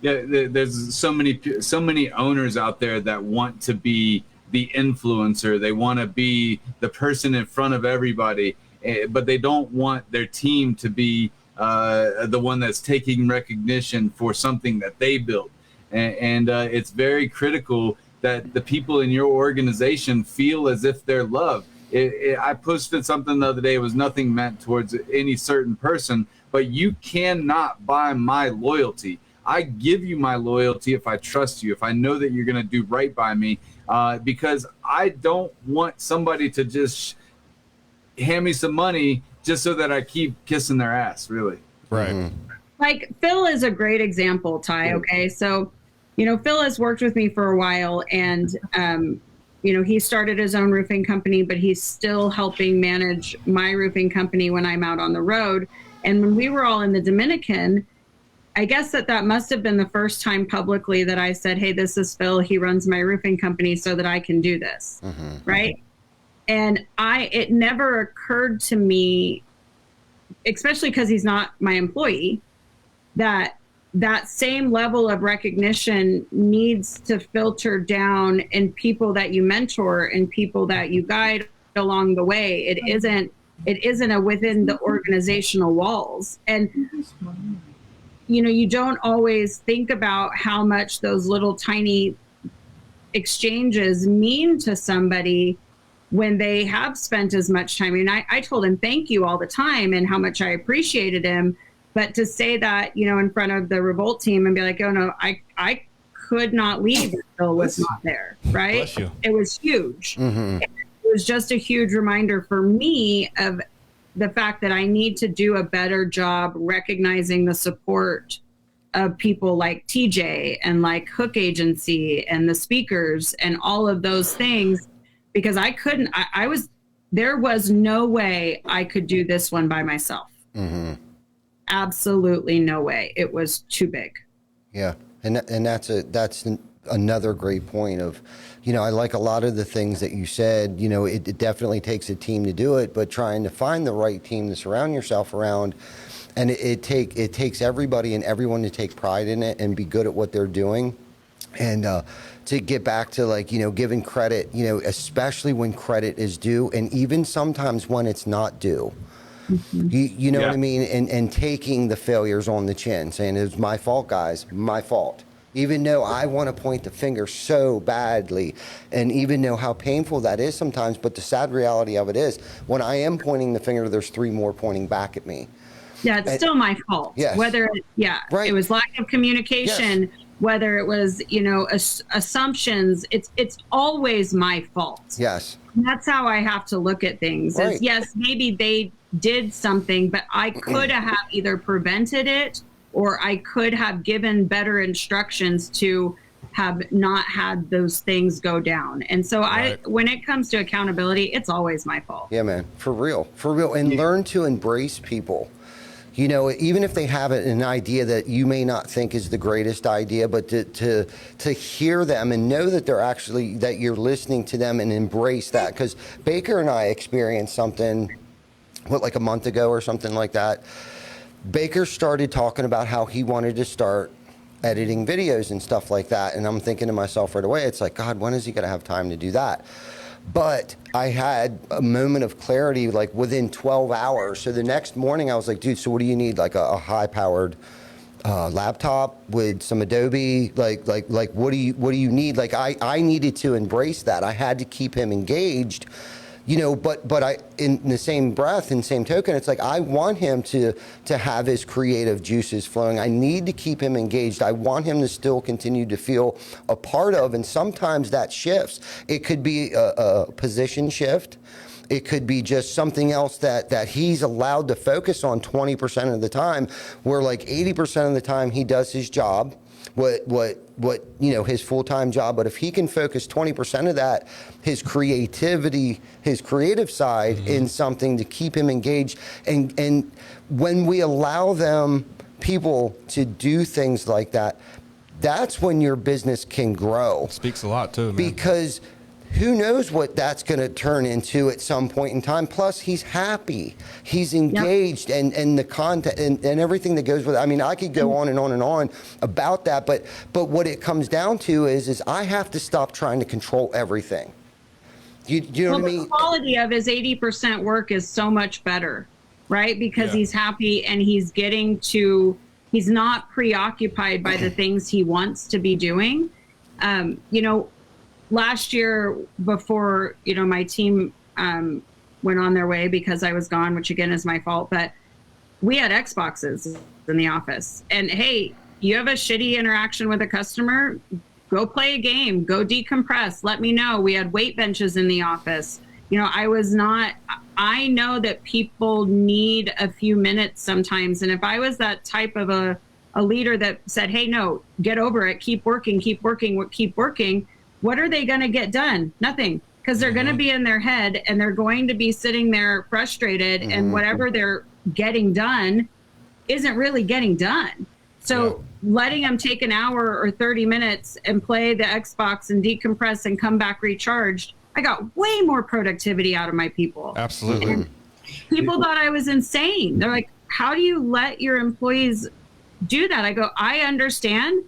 Yeah, there's so many owners out there that want to be the influencer. They want to be the person in front of everybody, but they don't want their team to be the one that's taking recognition for something that they built. And it's very critical that the people in your organization feel as if they're loved. I posted something the other day. It was nothing meant towards any certain person, but you cannot buy my loyalty. I give you my loyalty if I trust you, if I know that you're going to do right by me, because I don't want somebody to just hand me some money just so that I keep kissing their ass, really. Right. Like Phil is a great example, Ty. Okay. So, Phil has worked with me for a while, and, he started his own roofing company, but he's still helping manage my roofing company when I'm out on the road. And when we were all in the Dominican, I guess that must have been the first time publicly that I said, hey, this is Phil. He runs my roofing company so that I can do this. Right. And it never occurred to me, especially because he's not my employee, that same level of recognition needs to filter down in people that you mentor and people that you guide along the way. It isn't within the organizational walls. And you don't always think about how much those little tiny exchanges mean to somebody when they have spent as much time. I mean, I told him thank you all the time and how much I appreciated him. But to say that, in front of the Revolt team and be like, oh no, I could not leave if Bill was not there, right? Bless you. It was huge. Mm-hmm. It was just a huge reminder for me of the fact that I need to do a better job recognizing the support of people like TJ and like Hook Agency and the speakers and all of those things, because there was no way I could do this one by myself. Mm-hmm. Absolutely no way. It was too big. Yeah. And that's another great point of, I like a lot of the things that you said. It definitely takes a team to do it, but trying to find the right team to surround yourself around. And it takes everybody and everyone to take pride in it and be good at what they're doing. And to get back to giving credit, especially when credit is due, and even sometimes when it's not due. Mm-hmm. You know what I mean? And taking the failures on the chin, saying it was my fault, guys, my fault. Even though I want to point the finger so badly, and even know how painful that is sometimes, but the sad reality of it is, when I am pointing the finger, there's 3 more pointing back at me. Yeah, it's still my fault. Yes. It was lack of communication, whether it was, assumptions, it's always my fault. Yes. And that's how I have to look at things. Right. Is, yes, maybe they did something, but I could have either prevented it or I could have given better instructions to have not had those things go down. And so when it comes to accountability, it's always my fault. Yeah, man, for real. And learn to embrace people. Even if they have an idea that you may not think is the greatest idea, but to hear them and know that that you're listening to them and embrace that. Because Baker and I experienced something, like a month ago or something like that. Baker started talking about how he wanted to start editing videos and stuff like that. And I'm thinking to myself right away, it's like, God, when is he going to have time to do that? But I had a moment of clarity within 12 hours. So the next morning I was like, dude, so what do you need? Like a high-powered laptop with some Adobe? Like what do you need? I needed to embrace that. I had to keep him engaged. But I, in the same breath and same token, it's like, I want him to have his creative juices flowing. I need to keep him engaged. I want him to still continue to feel a part of, and sometimes that shifts. It could be a position shift. It could be just something else that he's allowed to focus on 20% of the time, where 80% of the time he does his job, what his full-time job. But if he can focus 20% of that, his creativity, his creative side, in something to keep him engaged, and when we allow people to do things like that, that's when your business can grow. Speaks a lot too, man. Because who knows what that's going to turn into at some point in time. Plus, he's happy. He's engaged, and the content and everything that goes with it. I mean, I could go on and on and on about that, but what it comes down to is I have to stop trying to control everything. You know what I mean? The quality of his 80% work is so much better, right? Because he's happy and he's not preoccupied by the things he wants to be doing. Last year, before my team went on their way because I was gone, which again is my fault, but we had Xboxes in the office. And hey, you have a shitty interaction with a customer, go play a game, go decompress, let me know. We had weight benches in the office. I know that people need a few minutes sometimes. And if I was that type of a leader that said, hey, no, get over it, keep working, what are they going to get done? Nothing, because they're going to be in their head and they're going to be sitting there frustrated, and whatever they're getting done isn't really getting done. So letting them take an hour or 30 minutes and play the Xbox and decompress and come back recharged, I got way more productivity out of my people. Absolutely. And people thought I was insane. They're like, how do you let your employees do that? I go, I understand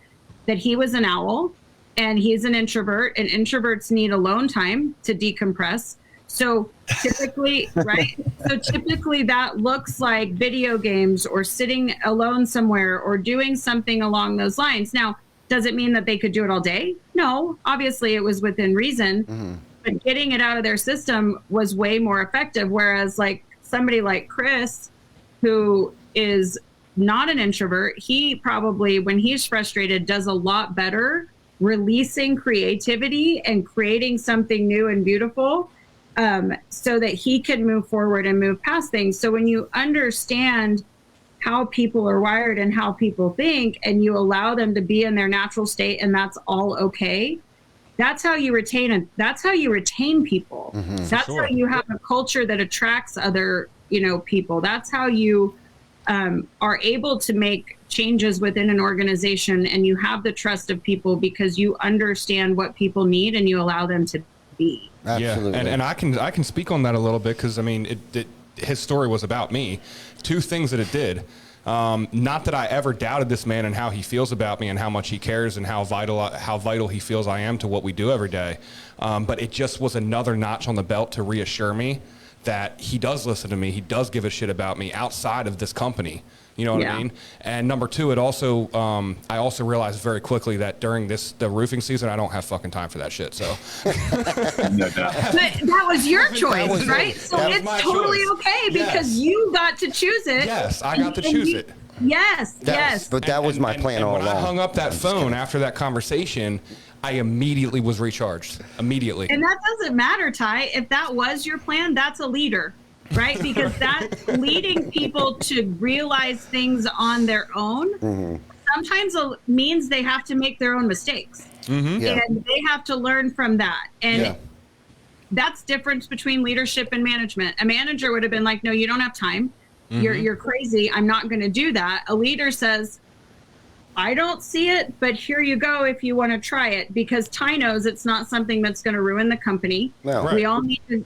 that he was an owl and he's an introvert, and introverts need alone time to decompress. So typically, right? So typically that looks like video games or sitting alone somewhere or doing something along those lines. Now, does it mean that they could do it all day? No, obviously it was within reason, but getting it out of their system was way more effective. Whereas like somebody like Chris, who is not an introvert, he probably, when he's frustrated, does a lot better releasing creativity and creating something new and beautiful, so that he can move forward and move past things. So when you understand how people are wired and how people think, and you allow them to be in their natural state, and that's all okay, that's how you retain people. That's how you have a culture that attracts other, people. That's how you are able to make changes within an organization, and you have the trust of people because you understand what people need and you allow them to be. Absolutely. Yeah, and I can speak on that a little bit because I mean, his story was about me. Two things that it did. Not that I ever doubted this man and how he feels about me and how much he cares and how vital he feels I am to what we do every day. But it just was another notch on the belt to reassure me that he does listen to me. He does give a shit about me outside of this company. You know what I mean? And number two, it also, I also realized very quickly that during the roofing season, I don't have fucking time for that shit. So no doubt. But that was your choice, right? So it's totally okay because you got to choose it. Yes, I got to choose it. Yes. But that was my plan all along. When I hung up that phone after that conversation, I immediately was recharged. Immediately. And that doesn't matter, Ty. If that was your plan, that's a leader. Right? Because that's leading people to realize things on their own. Sometimes it means they have to make their own mistakes. And they have to learn from that. And that's difference between leadership and management. A manager would have been like, no, you don't have time. You're crazy. I'm not going to do that. A leader says, I don't see it, but here you go if you want to try it, because Ty knows it's not something that's going to ruin the company. No. Right.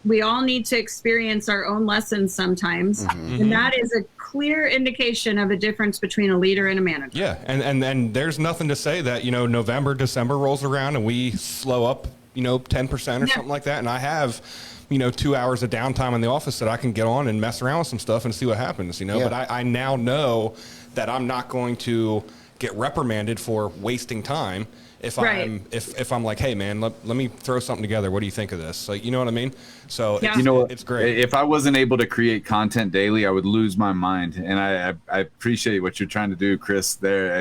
We all need to experience our own lessons sometimes, and that is a clear indication of a difference between a leader and a manager. Yeah, and there's nothing to say that November, December rolls around and we slow up 10% or something like that, and I have 2 hours of downtime in the office that I can get on and mess around with some stuff and see what happens. But I now know that I'm not going to get reprimanded for wasting time if I'm like, hey man, let me throw something together. What do you think of this? Like, you know what I mean? So it's great. If I wasn't able to create content daily, I would lose my mind. And I appreciate what you're trying to do, Chris, there.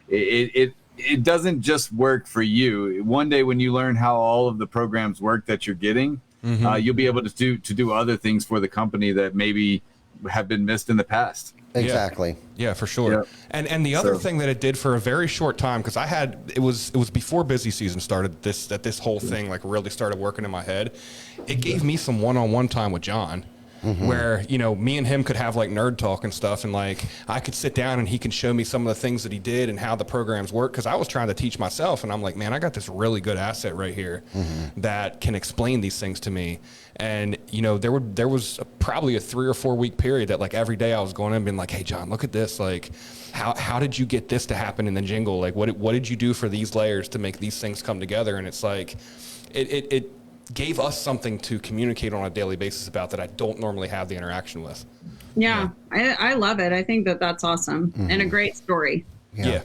It doesn't just work for you. One day when you learn how all of the programs work that you're getting, you'll be able to do other things for the company that maybe have been missed in the past. Exactly. Yeah, for sure. Yep. And the other thing that it did for a very short time, because it was before busy season started, this whole thing like really started working in my head. It gave me some one-on-one time with John. Where me and him could have like nerd talk and stuff, and like I could sit down and he can show me some of the things that he did and how the programs work, because I was trying to teach myself, and I'm like, man, I got this really good asset right here that can explain these things to me. And there was probably a 3 or 4 week period that like every day I was going in and being like, hey John, look at this, like how did you get this to happen in the jingle, like what did you do for these layers to make these things come together? And it's like it gave us something to communicate on a daily basis about that I don't normally have the interaction with. I love it. I think that's awesome and a great story. Yeah,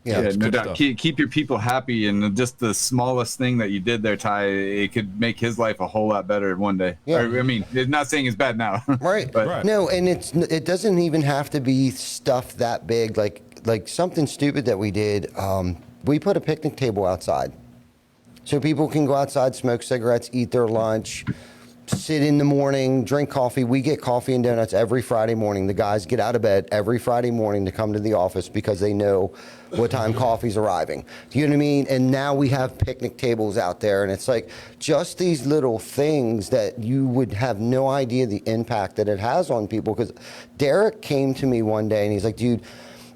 no doubt. Keep your people happy, and just the smallest thing that you did there, Ty, it could make his life a whole lot better one day. I mean, it's not saying it's bad now. Right. No, and it doesn't even have to be stuff that big. Like something stupid that we did. We put a picnic table outside, so people can go outside, smoke cigarettes, eat their lunch, sit in the morning, drink coffee. We get coffee and donuts every Friday morning. The guys get out of bed every Friday morning to come to the office because they know what time coffee's arriving. Do you know what I mean? And now we have picnic tables out there, and it's like just these little things that you would have no idea the impact that it has on people. Because Derek came to me one day and he's like, dude,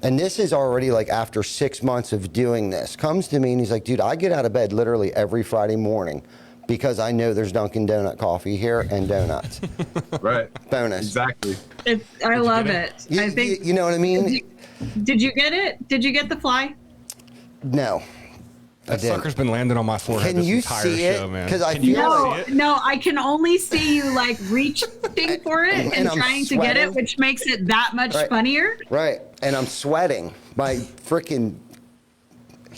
and this is already like after 6 months of doing this, comes to me and he's like, dude, I get out of bed literally every Friday morning, because I know there's Dunkin' Donut coffee here and donuts. Right. Bonus. Exactly. I love it. I think. You know what I mean? Did you get it? Did you get the fly? No. That sucker's been landing on my forehead Can this you entire see it? show, man. Because I Can you feel guys like see it? No, I can only see you like reaching for it and I'm trying to get it, sweating. which makes it that much Right. funnier. right, and I'm sweating. My freaking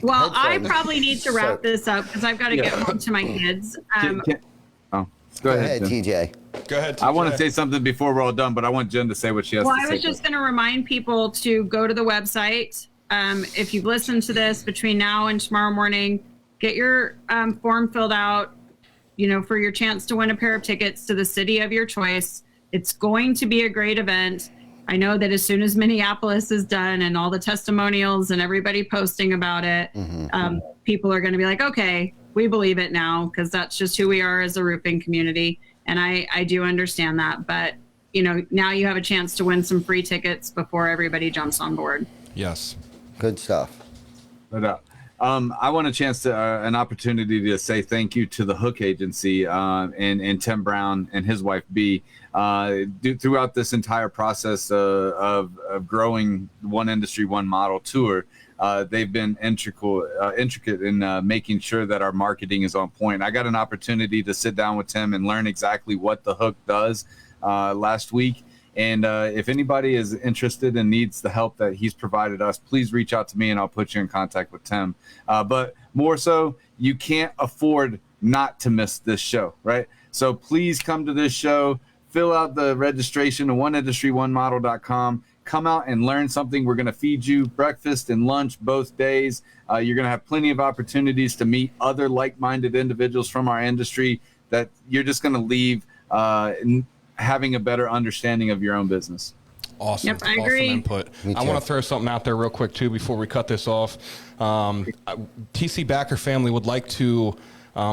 Well, I headphones. probably need to wrap So- this up because I've got to get home to my kids. Go go ahead, ahead, Jen. TJ. Go ahead. I want TJ. to say something before we're all done, but I want Jen to say what she has Well, to I say. was just going to remind people to go to the website. If you've listened to this between now and tomorrow morning, get your form filled out, for your chance to win a pair of tickets to the city of your choice. It's going to be a great event. I know that as soon as Minneapolis is done and all the testimonials and everybody posting about it, people are going to be like, okay, we believe it now, because that's just who we are as a roofing community. And I do understand that. But, now you have a chance to win some free tickets before everybody jumps on board. Yes. Good stuff. No doubt. I want a chance to an opportunity to say thank you to the Hook Agency and Tim Brown and his wife B. Throughout this entire process of growing One Industry, One Model tour, they've been intricate in making sure that our marketing is on point. I got an opportunity to sit down with Tim and learn exactly what the Hook does last week. And if anybody is interested and needs the help that he's provided us, please reach out to me and I'll put you in contact with Tim. But more so, you can't afford not to miss this show, right? So please come to this show, fill out the registration at oneindustry1model.com. Come out and learn something. We're going to feed you breakfast and lunch both days. You're going to have plenty of opportunities to meet other like-minded individuals from our industry that you're just going to leave having a better understanding of your own business. Awesome. Yep, I agree. Awesome input. I want to throw something out there real quick, too, before we cut this off. TC Backer family would like to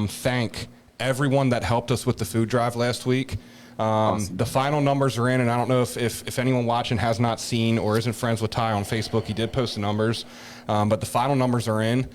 thank everyone that helped us with the food drive last week. Awesome. The final numbers are in, and I don't know if anyone watching has not seen or isn't friends with Ty on Facebook. He did post the numbers, but the final numbers are in.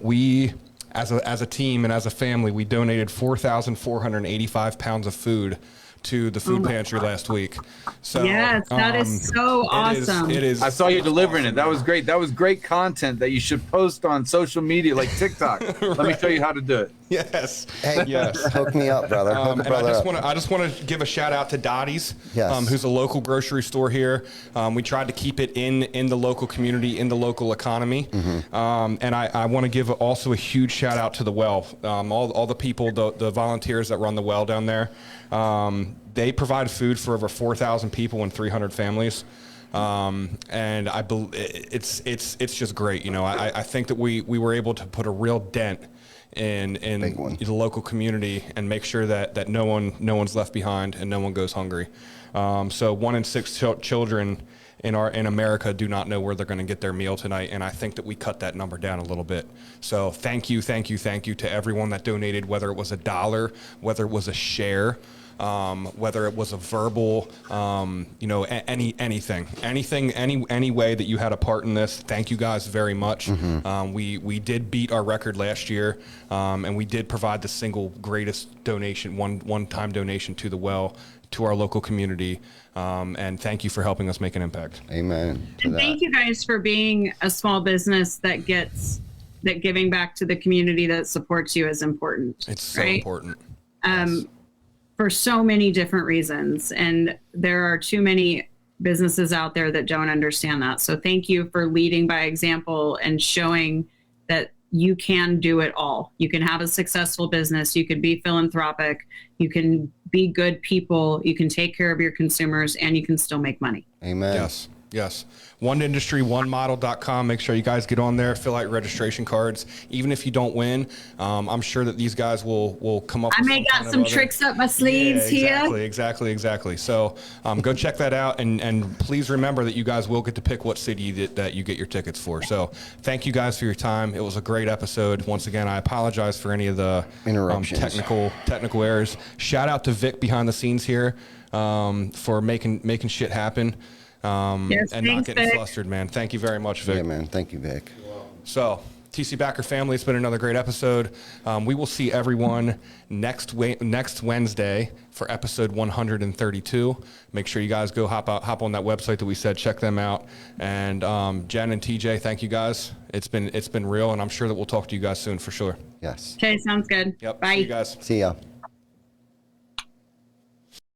We, as a team and as a family, we donated 4,485 pounds of food to the food pantry last week. So yes, that is so awesome. It is. I saw you delivering it. That was great. That was great content that you should post on social media like TikTok. Let me show you how to do it. Yes. Hey, Yes. hook me up, brother. Hook a And brother up. I just want to give a shout out to Dottie's, Yes. who's a local grocery store here. We tried to keep it in the local community, in the local economy. And I want to give also a huge shout out to the well. All the people, the volunteers that run the well down there. They provide food for over 4,000 people and 300 families. And I believe it's just great. I think that we were able to put a real dent in the local community and make sure that no one's left behind and no one goes hungry. So 1 in 6 children in America do not know where they're going to get their meal tonight, and I think that we cut that number down a little bit. So thank you to everyone that donated, whether it was $1, whether it was a share, whether it was a verbal, anything, any way that you had a part in this. Thank you guys very much. We did beat our record last year, and we did provide the single greatest donation, one-time donation to the well, to our local community. And thank you for helping us make an impact. Amen. And thank you guys for being a small business that gets that giving back to the community that supports you is important. It's so right? important. Yes. For so many different reasons. And there are too many businesses out there that don't understand that. So thank you for leading by example and showing that you can do it all. You can have a successful business. You can be philanthropic. You can be good people. You can take care of your consumers, and you can still make money. Amen. Yes. OneIndustry1Model.com. Make sure you guys get on there, fill out your registration cards. Even if you don't win, I'm sure that these guys will come up with I may got some tricks up my sleeves here. Exactly. So go check that out, and please remember that you guys will get to pick what city that you get your tickets for. So thank you guys for your time. It was a great episode. Once again, I apologize for any of the interruptions, technical errors. Shout out to Vic behind the scenes here for making shit happen. Yes, and thanks, not getting Vic. flustered, man. Thank you very much, Vic. Yeah, man. Thank you, Vic. So TC Backer family, it's been another great episode. We will see everyone next Wednesday for episode 132. Make sure you guys go hop on that website that we said, check them out. And Jen and TJ, thank you guys. It's been real, and I'm sure that we'll talk to you guys soon for sure. Yes. Okay, sounds good. Yep. Bye. See you guys. See ya.